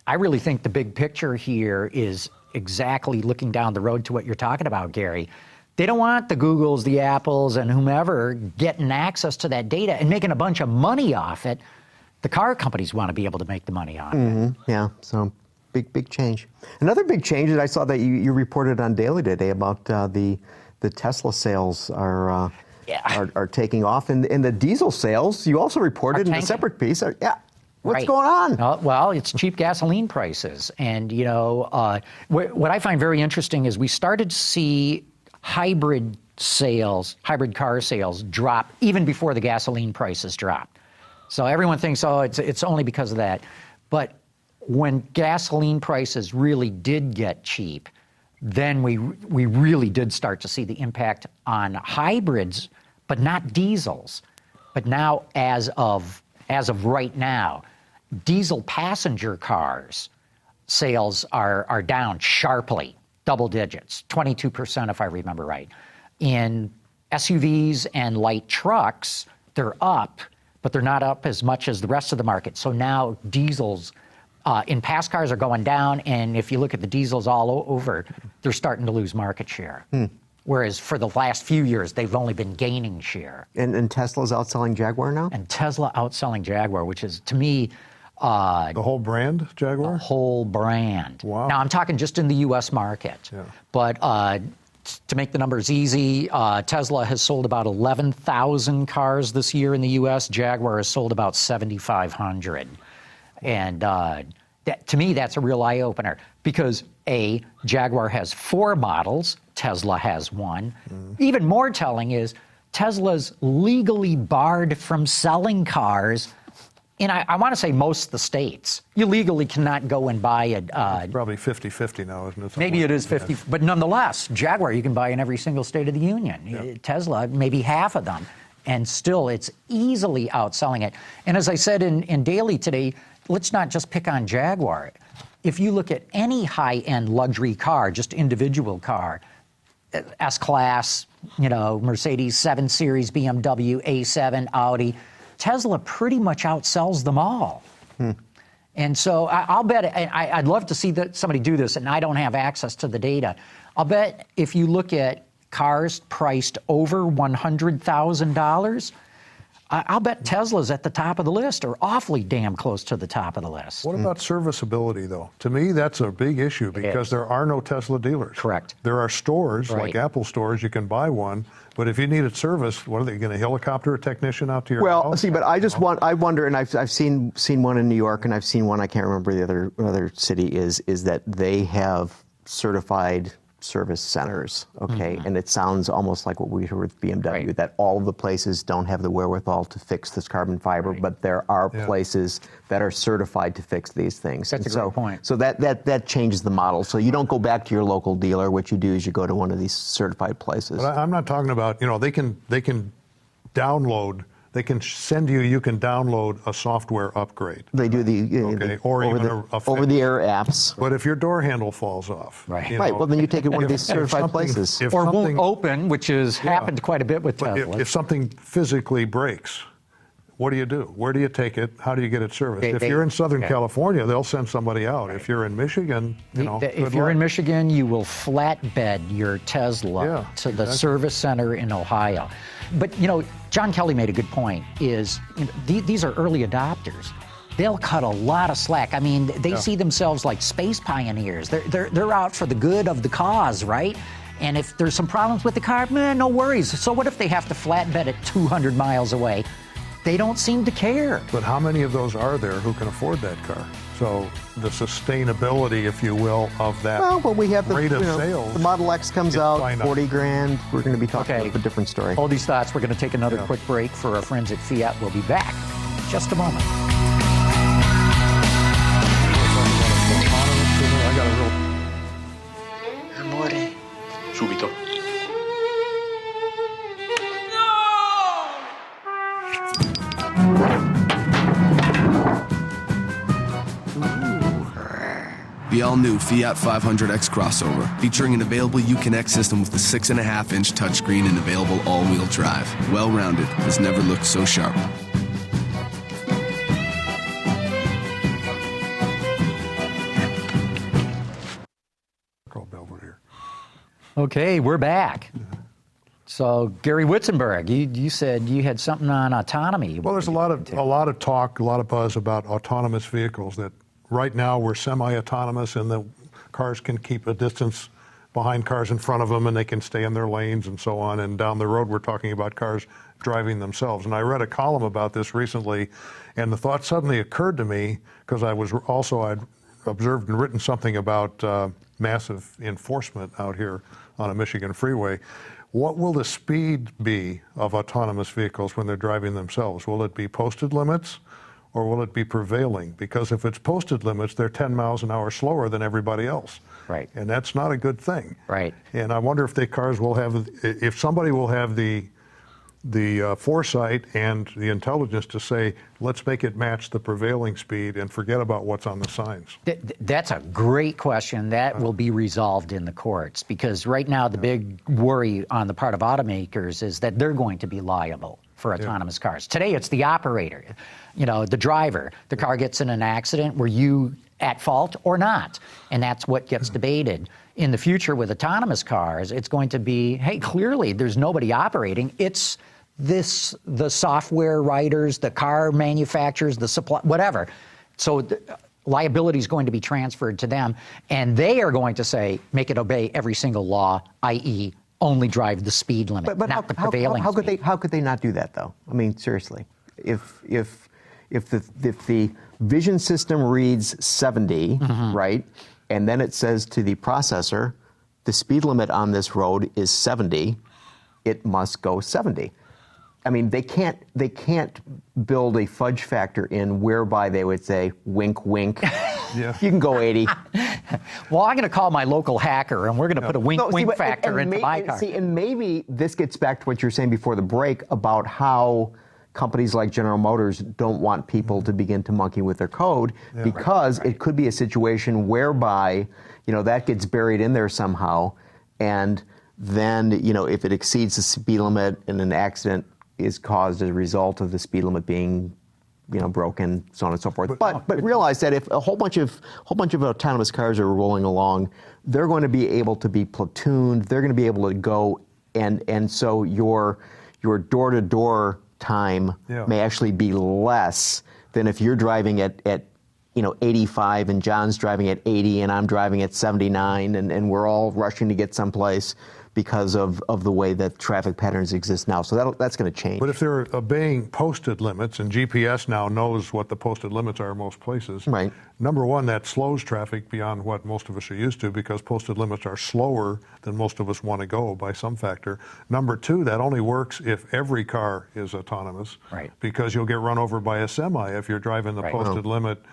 B: I really think the big picture here is exactly looking down the road to what you're talking about, Gary. They don't want the Googles, the Apples, and whomever getting access to that data and making a bunch of money off it. The car companies want to be able to make the money on it.
C: Yeah, so big change. Another big change that I saw that you reported on Daily today about the Tesla sales are are taking off. And the diesel sales, you also reported in a separate piece. What's going on?
B: Well, it's cheap gasoline prices. And, what I find very interesting is we started to see hybrid car sales drop even before the gasoline prices dropped. So everyone thinks, it's only because of that. But when gasoline prices really did get cheap, then we really did start to see the impact on hybrids, but not diesels. But now, as of right now, diesel passenger cars sales are down sharply, double digits, 22% if I remember right. In SUVs and light trucks, they're up, but they're not up as much as the rest of the market. So now diesels in pass cars are going down, and if you look at the diesels all over, they're starting to lose market share. Whereas for the last few years, they've only been gaining share.
C: And Tesla's outselling Jaguar now?
B: And Tesla outselling Jaguar, which is, to me...
D: the whole brand, Jaguar?
B: The whole brand.
D: Wow.
B: Now, I'm talking just in the U.S. market. Yeah. But to make the numbers easy, Tesla has sold about 11,000 cars this year in the U.S. Jaguar has sold about 7,500. And to me, that's a real eye-opener because, A, Jaguar has 4 models, Tesla has 1. Even more telling is Tesla's legally barred from selling cars in, I want to say, most of the states. You legally cannot go and buy a...
D: probably 50-50 now, isn't it?
B: Maybe it is 50, but nonetheless, Jaguar you can buy in every single state of the union. Yep. Tesla, maybe half of them. And still, it's easily outselling it. And as I said in Daily today, let's not just pick on Jaguar. If you look at any high-end luxury car, just individual car, S-Class, Mercedes 7 Series, BMW, A7, Audi, Tesla pretty much outsells them all. And so I'll bet, I'd love to see somebody do this, and I don't have access to the data. I'll bet if you look at cars priced over $100,000, I'll bet Tesla's at the top of the list, or awfully damn close to the top of the list.
D: What about serviceability, though? To me, that's a big issue because there are no Tesla dealers.
B: Correct.
D: There are stores, like Apple stores, you can buy one, but if you need it serviced, what are they going to helicopter a technician out to your house?
C: Well, see, but I wonder, and I've seen one in New York, and I've seen one, I can't remember the other city, is that they have certified service centers, okay? And it sounds almost like what we heard with BMW, that all of the places don't have the wherewithal to fix this carbon fiber, but there are places that are certified to fix these things.
B: That's a great point.
C: So that changes the model. So you don't go back to your local dealer. What you do is you go to one of these certified places.
D: But I'm not talking about, they can download. They can send you can download a software upgrade.
C: They do the over-the-air apps.
D: But if your door handle falls off,
C: well, then you take it one of these certified places.
B: Or won't open, which has happened quite a bit with Tesla.
D: If something physically breaks, what do you do? Where do you take it? How do you get it serviced? If you're in Southern California, they'll send somebody out. If you're in Michigan,
B: if you're in Michigan, you will flatbed your Tesla to the service center in Ohio. But, John Kelly made a good point, is these are early adopters. They'll cut a lot of slack. I mean, they see themselves like space pioneers. They're out for the good of the cause, right? And if there's some problems with the car, no worries. So what if they have to flatbed it 200 miles away? They don't seem to care.
D: But how many of those are there who can afford that car? So the sustainability, if you will, of that
C: we have
D: rate of sales.
C: The Model X comes out, 40 grand. We're going to be talking about a different story.
B: Hold these thoughts. We're going to take another quick break for our friends at Fiat. We'll be back in just a moment.
I: Amore.
H: Subito. The all-new Fiat 500X crossover, featuring an available Uconnect system with a 6.5-inch touchscreen and available all-wheel drive. Well-rounded, has never looked so sharp.
B: Okay, we're back. So, Gary Witzenburg, you said you had something on autonomy.
D: Well, there's a lot of talk, a lot of buzz about autonomous vehicles that right now we're semi-autonomous and the cars can keep a distance behind cars in front of them, and they can stay in their lanes and so on. And down the road, we're talking about cars driving themselves. And I read a column about this recently, and the thought suddenly occurred to me, because I'd observed and written something about massive enforcement out here on a Michigan freeway. What will the speed be of autonomous vehicles when they're driving themselves? Will it be posted limits, or will it be prevailing? Because if it's posted limits, they're 10 miles an hour slower than everybody else.
B: Right.
D: And that's not a good thing.
B: Right.
D: And I wonder if somebody will have the foresight and the intelligence to say, let's make it match the prevailing speed and forget about what's on the signs.
B: That's a great question. That will be resolved in the courts, because right now the big worry on the part of automakers is that they're going to be liable for autonomous cars. Today it's the operator, the driver. The car gets in an accident, were you at fault or not? And that's what gets debated. In the future with autonomous cars, it's going to be, hey, clearly there's nobody operating. It's the software writers, the car manufacturers, the supply, whatever. So liability is going to be transferred to them, and they are going to say, make it obey every single law, i.e., only drive the speed limit,
C: But
B: not the prevailing speed.
C: how could they not do that, though? I mean, seriously, if the vision system reads 70, right, and then it says to the processor, the speed limit on this road is 70, it must go 70. I mean, they can't build a fudge factor in whereby they would say, wink, wink, you can go 80.
B: Well, I'm going to call my local hacker, and we're going to put a wink factor into my car.
C: And maybe this gets back to what you were saying before the break about how companies like General Motors don't want people to begin to monkey with their code, because it could be a situation whereby, that gets buried in there somehow, and then, if it exceeds the speed limit and an accident is caused as a result of the speed limit being, broken, so on and so forth. But realize that if a whole bunch of autonomous cars are rolling along, they're going to be able to be platooned. They're going to be able to go, and so your door-to-door time may actually be less than if you're driving at 85 and John's driving at 80 and I'm driving at 79 and we're all rushing to get someplace because of the way that traffic patterns exist now. So that's going to change.
D: But if they're obeying posted limits, and GPS now knows what the posted limits are in most places,
C: right.
D: Number one, that slows traffic beyond what most of us are used to, because posted limits are slower than most of us want to go by some factor. Number two, that only works if every car is autonomous,
B: right.
D: Because you'll get run over by a semi if you're driving the posted limit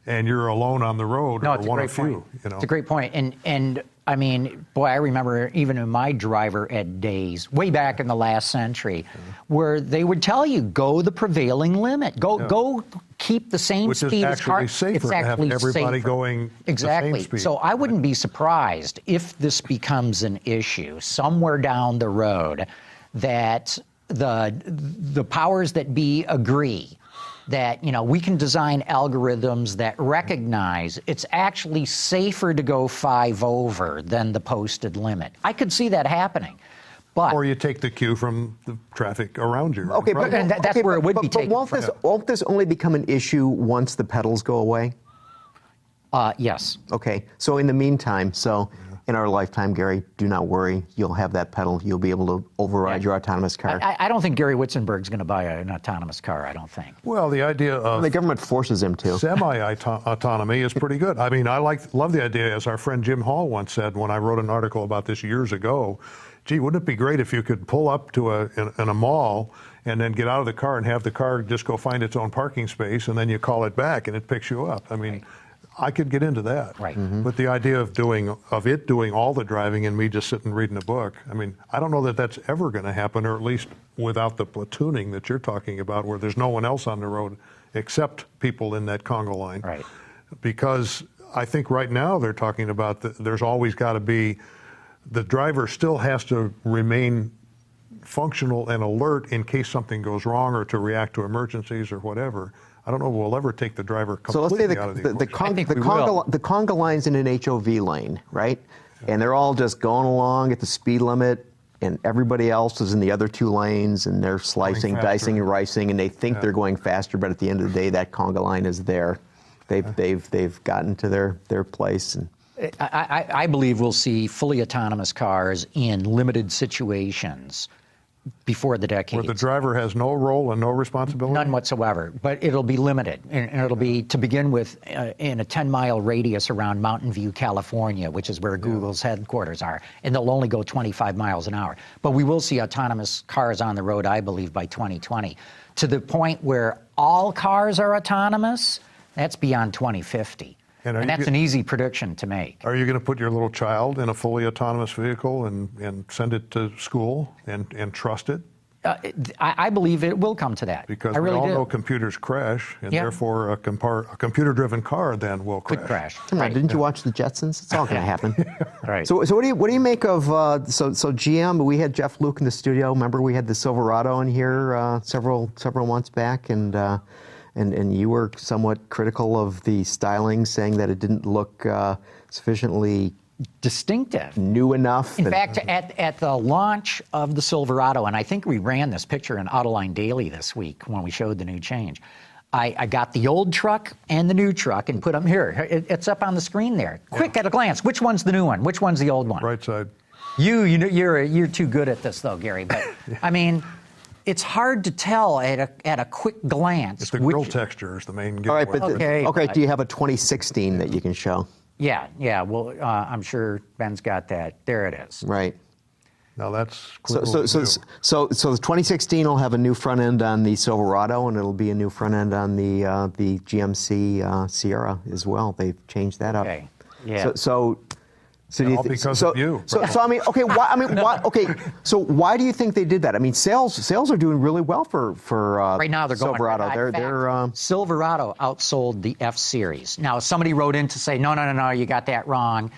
D: and you're alone on the road, or one of few.
B: It's a great point. And I mean, boy, I remember even in my driver ed days, way back in the last century, where they would tell you, go the prevailing limit. Go keep the same
D: Which
B: speed
D: is
B: as car.
D: actually safer
B: It's
D: to have
B: actually
D: everybody
B: safer.
D: going
B: exactly.
D: the same speed.
B: So I wouldn't be surprised if this becomes an issue somewhere down the road, that the powers that be agree that we can design algorithms that recognize it's actually safer to go 5 over than the posted limit. I could see that happening. But,
D: or you take the cue from the traffic around you.
C: Okay, but
B: that's where it would be taken.
C: But won't this only become an issue once the pedals go away?
B: Yes.
C: Okay, so in the meantime, in our lifetime, Gary, do not worry. You'll have that pedal. You'll be able to override your autonomous car.
B: I don't think Gary Witzenburg's going to buy an autonomous car, I don't think.
D: Well, the idea of
C: the government forces him to.
D: Semi-autonomy is pretty good. I mean, I love the idea, as our friend Jim Hall once said when I wrote an article about this years ago. Gee, wouldn't it be great if you could pull up to in a mall and then get out of the car and have the car just go find its own parking space, and then you call it back and it picks you up? I mean, I could get into that.
B: Right.
D: But the idea of it doing all the driving and me just sitting reading a book, I mean, I don't know that that's ever going to happen, or at least without the platooning that you're talking about, where there's no one else on the road except people in that conga line.
B: Right.
D: Because I think right now they're talking about there's always got to be, the driver still has to remain functional and alert in case something goes wrong, or to react to emergencies or whatever. I don't know if we'll ever take the driver completely out of the equation.
C: The conga line's in an HOV lane, right? And they're all just going along at the speed limit, and everybody else is in the other 2 lanes, and they're slicing, dicing, and ricing, and they think they're going faster, but at the end of the day, that conga line is there. They've gotten to their place. And
B: I believe we'll see fully autonomous cars in limited situations before the decade.
D: Where the driver has no role and no responsibility?
B: None whatsoever, but it'll be limited. And it'll be, to begin with, in a 10-mile radius around Mountain View, California, which is where Google's headquarters are. And they'll only go 25 miles an hour. But we will see autonomous cars on the road, I believe, by 2020. To the point where all cars are autonomous, that's beyond 2050. And that's an easy prediction to make.
D: Are you going to put your little child in a fully autonomous vehicle and send it to school and trust it?
B: I believe it will come to that.
D: Because
B: I
D: we
B: really
D: all
B: do.
D: know computers crash, and therefore a computer-driven car then will crash.
B: Could crash.
C: Come on, didn't you watch the Jetsons? It's all going to happen.
B: Right.
C: So what do you make of so GM? We had Jeff Luke in the studio. Remember, we had the Silverado in here several months back, and you were somewhat critical of the styling, saying that it didn't look sufficiently
B: distinctive,
C: new enough.
B: In fact, at the launch of the Silverado, and I think we ran this picture in Autoline Daily this week when we showed the new change, I got the old truck and the new truck and put them here. It's up on the screen there. Quick at a glance, which one's the new one? Which one's the old one?
D: Right side.
B: You know, you're too good at this though, Gary. But I mean, it's hard to tell at a quick glance.
D: It's the grill texture is the main giveaway.
C: All right, but
B: Okay.
C: do you have a 2016 that you can show?
B: Yeah. Well, I'm sure Ben's got that. There it is.
C: Right.
D: Now that's
C: So the 2016 will have a new front end on the Silverado, and it'll be a new front end on the GMC Sierra as well. They've changed that up.
B: Okay. Yeah.
C: So do you
D: because of you.
C: So I mean, okay. Okay. So why do you think they did that? I mean, sales are doing really well for
B: right now they're
C: Silverado.
B: going. They're Silverado outsold the F Series. Now somebody wrote in to say no, you got that wrong,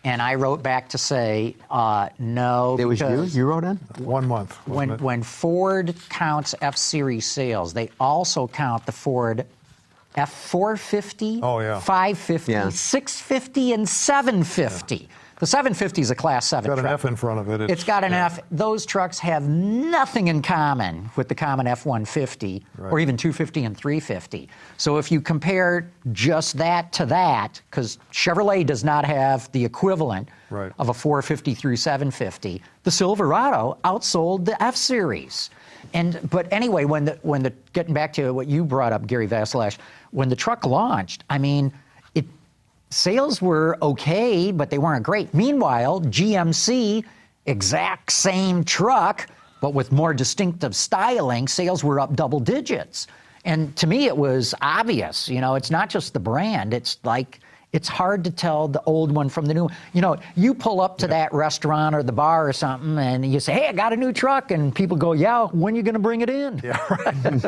B: and I wrote back to say no.
C: It was you. You wrote in
D: 1 month.
B: When Ford counts F Series sales, they also count the Ford F450, 550, 650, and 750. The 750 is a Class 7
D: truck. It's got
B: truck.
D: an F in front of it.
B: It's got an F. Those trucks have nothing in common with the common F-150 or even 250 and 350. So if you compare just that to that, because Chevrolet does not have the equivalent of a 450 through 750, the Silverado outsold the F-Series. But anyway, when getting back to what you brought up, Gary Vasilash, when the truck launched, I mean, sales were okay, but they weren't great. Meanwhile, GMC, exact same truck, but with more distinctive styling, sales were up double digits. And to me, it was obvious. You know, it's not just the brand. It's like, it's hard to tell the old one from the new one. You know, you pull up to that restaurant or the bar or something, and you say, hey, I got a new truck. And people go, yeah, when are you going to bring it in?
D: Yeah, right.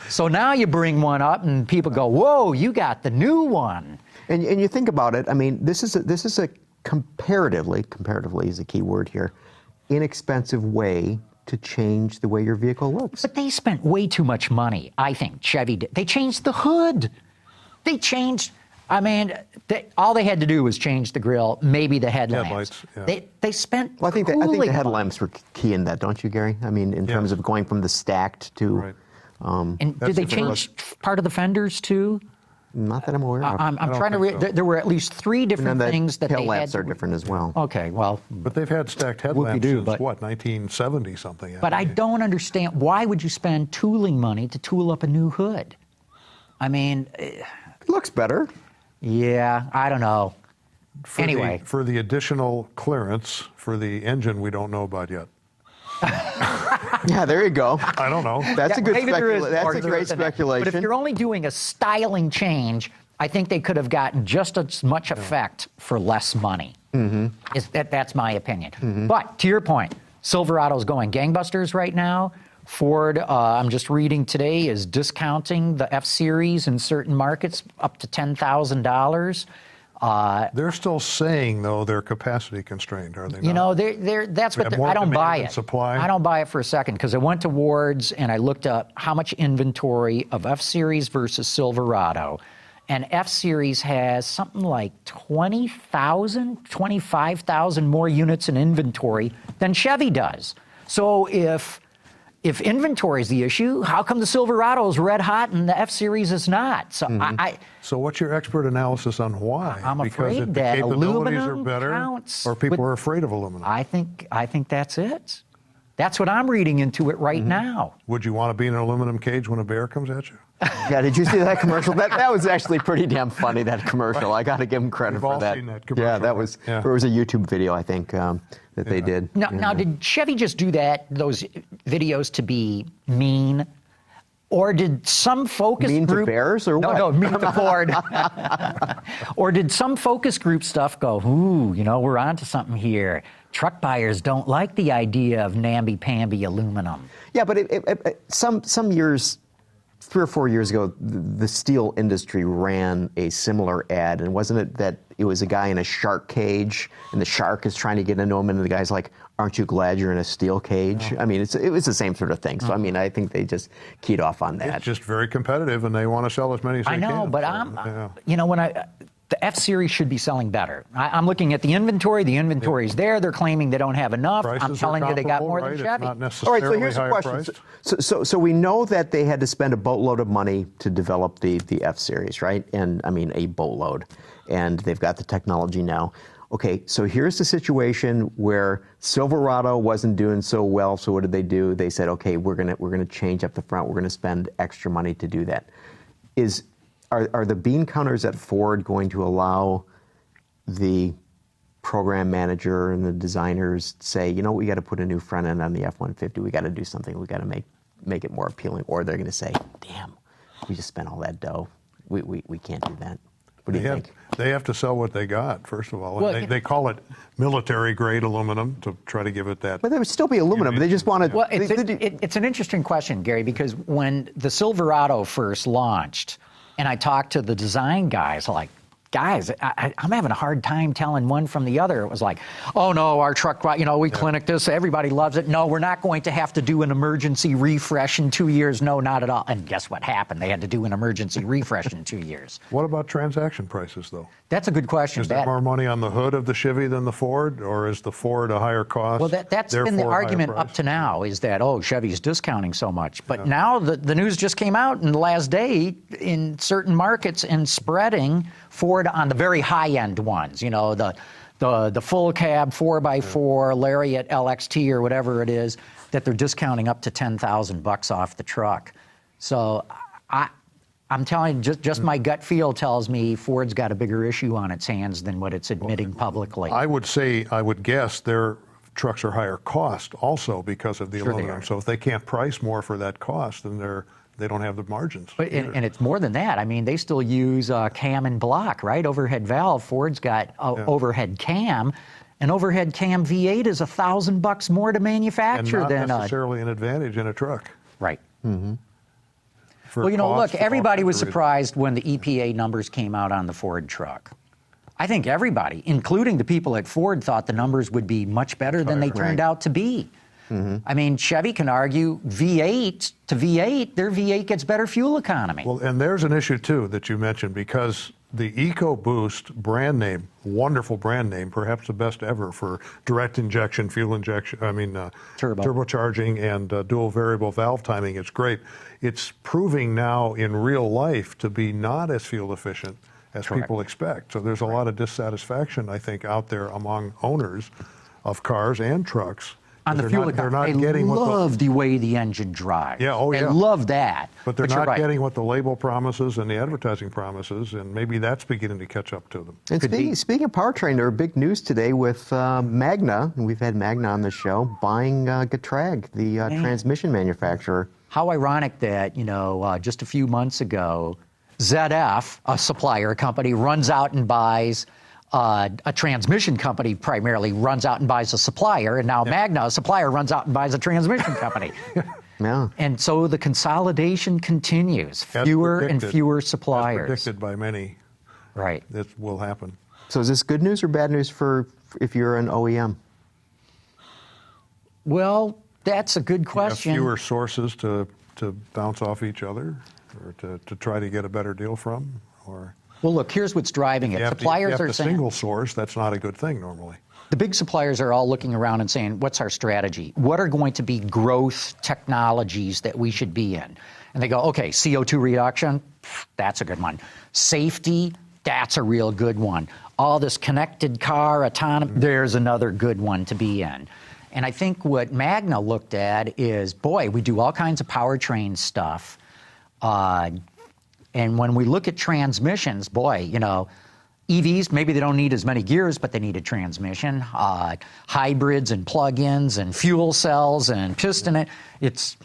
C: So now you bring one up, and people go, whoa, you got the new one. And you think about it, I mean, this is a comparatively is a key word here, inexpensive way to change the way your vehicle looks.
B: But they spent way too much money, I think, Chevy did. They changed the hood. They changed, I mean, all they had to do was change the grille, maybe the headlamps. They spent
C: Well, I think the headlamps were key in that, don't you, Gary? I mean, in terms of going from the stacked to...
D: Right.
B: And did they change part of the fenders, too?
C: Not that I'm aware of.
B: I'm trying to there were at least 3 different things that they had.
C: Tail lamps are different as well.
B: Okay, well.
D: But they've had stacked headlamps since, 1970 something?
B: But I don't understand, why would you spend tooling money to tool up a new hood? I mean...
C: It looks better.
B: Yeah, I don't know. Anyway.
D: For the additional clearance for the engine we don't know about yet.
C: Yeah, there you go.
D: I don't know.
C: That's a good
B: That's
C: a great speculation.
B: But if you're only doing a styling change, I think they could have gotten just as much effect for less money. That's my opinion. But to your point, Silverado's going gangbusters right now. Ford, I'm just reading today, is discounting the F-Series in certain markets up to $10,000.
D: They're still saying, though, they're capacity constrained, are they not?
B: You know, that's what I don't buy it.
D: Supply?
B: I don't buy it for a second, because I went to Ward's and I looked up how much inventory of F-Series versus Silverado. And F-Series has something like 20,000, 25,000 more units in inventory than Chevy does. So if if inventory is the issue, how come the Silverado is red hot and the F-Series is not? So
D: So what's your expert analysis on why?
B: I'm
D: because
B: afraid
D: the
B: that
D: capabilities are
B: aluminum
D: better,
B: counts
D: or people
B: with-
D: are afraid of aluminum.
B: I think that's it. That's what I'm reading into it right now.
D: Would you want to be in an aluminum cage when a bear comes at you?
C: Yeah, did you see that commercial? That was actually pretty damn funny, that commercial. I got to give them credit
D: We've
C: for
D: all
C: that.
D: seen that commercial,
C: Yeah, that
D: right?
C: was,
D: Yeah.
C: there was a YouTube video, I think, that they did.
B: Now, did Chevy just do those videos to be mean? Or did some focus
C: Mean to
B: group...
C: bears or what?
B: No, mean to Ford. Or did some focus group stuff go, ooh, we're onto something here. Truck buyers don't like the idea of namby-pamby aluminum.
C: Yeah, but some years, 3 or 4 years ago, the steel industry ran a similar ad, and wasn't it that it was a guy in a shark cage, and the shark is trying to get into him, and the guy's like, "Aren't you glad you're in a steel cage?"
D: Yeah.
C: I mean, it was the same sort of thing. So I mean, I think they just keyed off on that.
D: It's just very competitive, and they want to sell as many as they
B: I
D: can.
B: know, but
D: so,
B: when the F-Series should be selling better. I'm looking at the inventory. The inventory's there. They're claiming they don't have enough.
D: Prices
B: I'm telling
D: are
B: you, they got
D: comparable,
B: more
D: right?
B: than Chevy.
D: It's not
C: All
D: necessarily
C: right, so here's the
D: higher
C: question.
D: priced.
C: So we know that they had to spend a boatload of money to develop the F-Series, right? And I mean, a boatload. And they've got the technology now. Okay, so here's the situation where Silverado wasn't doing so well. So what did they do? They said, okay, we're gonna change up the front. We're gonna spend extra money to do that. Are the bean counters at Ford going to allow the program manager and the designers say, we got to put a new front end on the F-150. We got to do something. We got to make it more appealing. Or they're going to say, damn, we just spent all that dough. We can't do that. What do you think?
D: They have to sell what they got, first of all.
B: Well,
D: And they call it military-grade aluminum to try to give it that.
C: But there would still be aluminum. They just want to.
B: Well, it's an interesting question, Gary, because when the Silverado first launched, and I talked to the design guys, like, guys, I'm having a hard time telling one from the other. It was like, oh no, our truck, we clinic this, everybody loves it. No, we're not going to have to do an emergency refresh in 2 years. No, not at all. And guess what happened? They had to do an emergency refresh in 2 years.
D: What about transaction prices, though?
B: That's a good question.
D: Is there more money on the hood of the Chevy than the Ford, or is the Ford a higher cost?
B: Well, that's been the
D: therefore higher
B: argument
D: price?
B: up to now, is that, Chevy's discounting so much. But now the news just came out in the last day in certain markets and spreading Ford on the very high-end ones, the full cab 4x4 Lariat LXT or whatever it is, that they're discounting up to $10,000 off the truck. So I'm telling you, just my gut feel tells me Ford's got a bigger issue on its hands than what it's admitting publicly.
D: I would guess their trucks are higher cost also because of the aluminum. So if they can't price more for that cost, then they don't have the margins.
B: And it's more than that. I mean, they still use cam and block, right? Overhead valve. Ford's got overhead cam. An overhead cam V8 is $1,000 more to manufacture
D: and
B: than
D: not necessarily an advantage in a truck.
B: Right.
C: Mm-hmm.
D: For
B: Well,
D: cost,
B: look, everybody was
D: reasons.
B: surprised when the EPA numbers came out on the Ford truck. I think everybody, including the people at Ford, thought the numbers would be much better than they turned out to be. Mm-hmm. I mean, Chevy can argue V8 to V8, their V8 gets better fuel economy.
D: Well, and there's an issue, too, that you mentioned, because the EcoBoost brand name, wonderful brand name, perhaps the best ever for direct injection, fuel injection, turbocharging and dual variable valve timing. It's great. It's proving now in real life to be not as fuel efficient as people expect. So there's a lot of dissatisfaction, I think, out there among owners of cars and trucks.
B: On the fuel economy, they love the way the engine drives.
D: Yeah, oh yeah.
B: They love that.
D: But they're
B: you're
D: not
B: right.
D: getting what the label promises and the advertising promises, and maybe that's beginning to catch up to them.
C: And speaking of powertrain, there are big news today with Magna, and we've had Magna on the show, buying Getrag, the transmission manufacturer.
B: How ironic that, just a few months ago, ZF, a supplier company, runs out and buys a transmission company, primarily runs out and buys a supplier, and now Magna, a supplier, runs out and buys a transmission company.
C: Yeah.
B: And so the consolidation continues. Fewer and fewer suppliers.
D: As predicted by many.
B: Right.
D: That will happen.
C: So is this good news or bad news for if you're an OEM?
B: Well, that's a good question.
D: You have fewer sources to bounce off each other, or to try to get a better deal from, or...
B: Well, look, here's what's driving it. Suppliers
D: you have
B: are
D: to
B: saying...
D: single source, that's not a good thing normally.
B: the big suppliers are all looking around and saying, what's our strategy? What are going to be growth technologies that we should be in? And they go, okay, CO2 reduction, that's a good one. Safety, that's a real good one. All this connected car, autonomy, there's another good one to be in. And I think what Magna looked at is, boy, we do all kinds of powertrain stuff. And when we look at transmissions, boy, you know, EVs, maybe they don't need as many gears, but they need a transmission. Hybrids and plug-ins and fuel cells and piston. It's,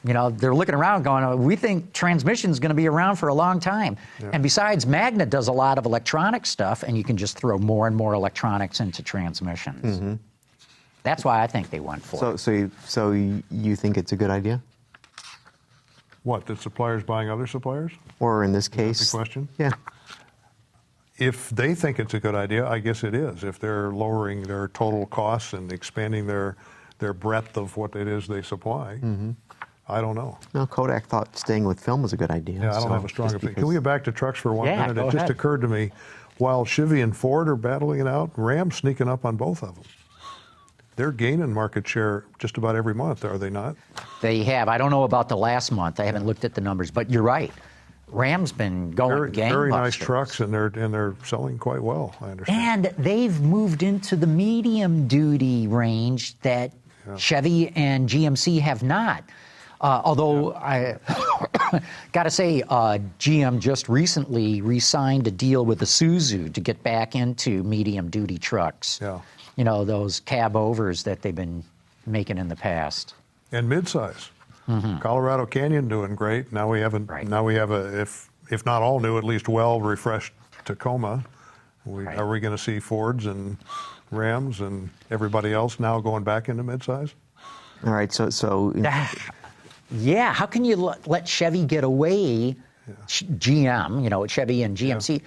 B: you know, they're looking around going, we think transmission is going to be around for a long time. Yeah. And besides, Magna does a lot of electronic stuff, and you can just throw more and more electronics into transmissions. Mm-hmm. That's why I think they went for it.
C: So you think it's a good idea?
D: What, that suppliers buying other suppliers?
C: Or in this case?
D: That's the question?
C: Yeah.
D: If they think it's a good idea, I guess it is. If they're lowering their total costs and expanding their breadth of what it is they supply, I don't know.
C: No, Kodak thought staying with film was a good idea.
D: Yeah, I don't have a strong opinion. Can we get back to trucks for 1 minute?
B: Go
D: It just
B: ahead.
D: occurred to me, while Chevy and Ford are battling it out, Ram's sneaking up on both of them. They're gaining market share just about every month, are they not?
B: They have. I don't know about the last month. I haven't looked at the numbers, but you're right. Ram's been going gangbusters.
D: Very nice trucks, and they're selling quite well, I understand.
B: And they've moved into the medium duty range that Chevy and GMC have not. Although I got to say, GM just recently re-signed a deal with Isuzu to get back into medium duty trucks.
D: Yeah.
B: You know, those cab overs that they've been making in the past.
D: And midsize. Colorado Canyon doing great. Now we have a if not all new, at least well refreshed Tacoma. Are we going to see Fords and Rams and everybody else now going back into midsize?
C: All right, so
B: yeah, how can you let Chevy get away? GM, you know, Chevy and GMC.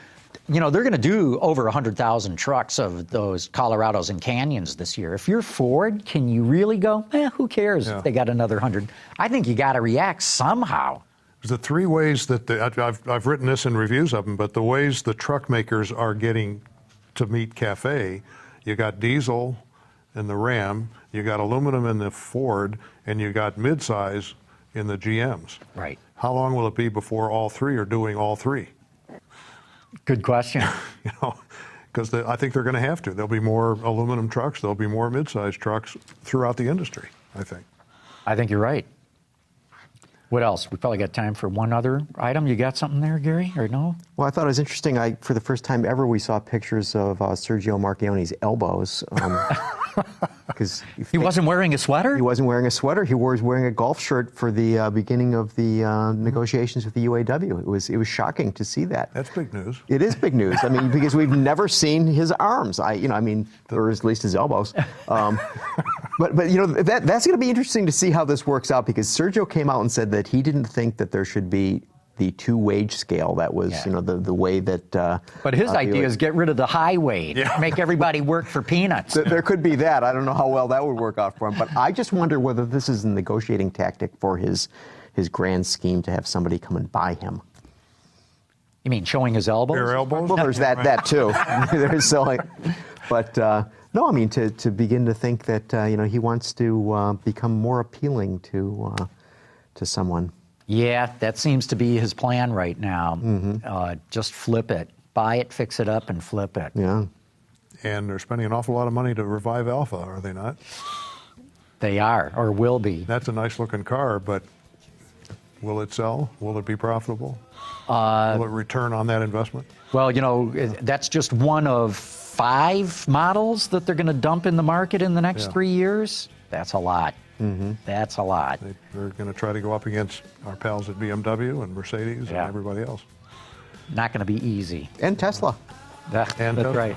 B: You know, they're going to do over 100,000 trucks of those Colorados and Canyons this year. If you're Ford, can you really go, who cares if they got another 100? I think you got to react somehow.
D: The three ways that I've written this in reviews of them, but the ways the truck makers are getting to meet CAFE, you got diesel in the Ram, you got aluminum in the Ford, and you got midsize in the GMs.
B: Right.
D: How long will it be before all three are doing all three?
B: Good question.
D: You know, because I think they're going to have to. There'll be more aluminum trucks. There'll be more mid-sized trucks throughout the industry, I think.
B: I think you're right. What else? We probably got time for one other item. You got something there, Gary, or no?
C: Well, I thought it was interesting. For the first time ever, we saw pictures of Sergio Marchionne's elbows. Because
B: he wasn't wearing a sweater?
C: He wasn't wearing a sweater. He was wearing a golf shirt for the beginning of the negotiations with the UAW. It was shocking to see that.
D: That's big news.
C: It is big news. I mean, because we've never seen his arms. Or at least his elbows. But you know, that's going to be interesting to see how this works out, because Sergio came out and said that he didn't think that there should be the two-wage scale. That was, the way that...
B: but his idea is get rid of the high wage, make everybody work for peanuts.
C: There could be that. I don't know how well that would work out for him. But I just wonder whether this is a negotiating tactic for his grand scheme to have somebody come and buy him.
B: You mean showing his elbows?
D: Your elbows?
C: Well, there's that too. There's selling. But no, I mean, to begin to think that, he wants to become more appealing to someone.
B: Yeah, that seems to be his plan right now. Just flip it. Buy it, fix it up, and flip it.
C: Yeah.
D: And they're spending an awful lot of money to revive Alpha, are they not?
B: They are, or will be.
D: That's a nice-looking car, but will it sell? Will it be profitable? Will it return on that investment?
B: Well, that's just one of 5 models that they're going to dump in the market in the next 3 years. That's a lot. That's a lot.
D: They're going to try to go up against our pals at BMW and Mercedes and everybody else.
B: Not going to be easy.
C: And Tesla.
B: That's right.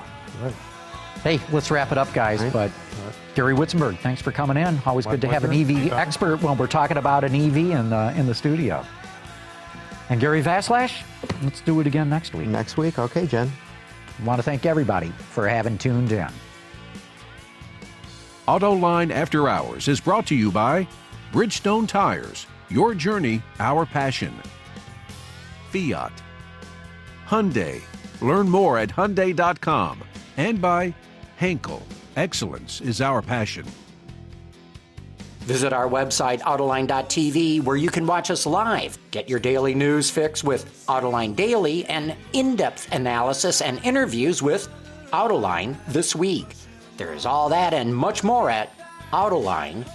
B: Hey, let's wrap it up, guys.
C: Right.
B: But Gary Witzenburg, thanks for coming in. Always good to have an EV expert when we're talking about an EV in the studio. And Gary Vasilash, let's do it again next week.
C: Next week? Okay, Jen.
B: I want to thank everybody for having tuned in.
A: Autoline After Hours is brought to you by Bridgestone Tires, your journey, our passion. Fiat. Hyundai. Learn more at Hyundai.com. And by Henkel. Excellence is our passion.
B: Visit our website, Autoline.tv, where you can watch us live. Get your daily news fix with Autoline Daily and in-depth analysis and interviews with Autoline This Week. There is all that and much more at Autoline.tv.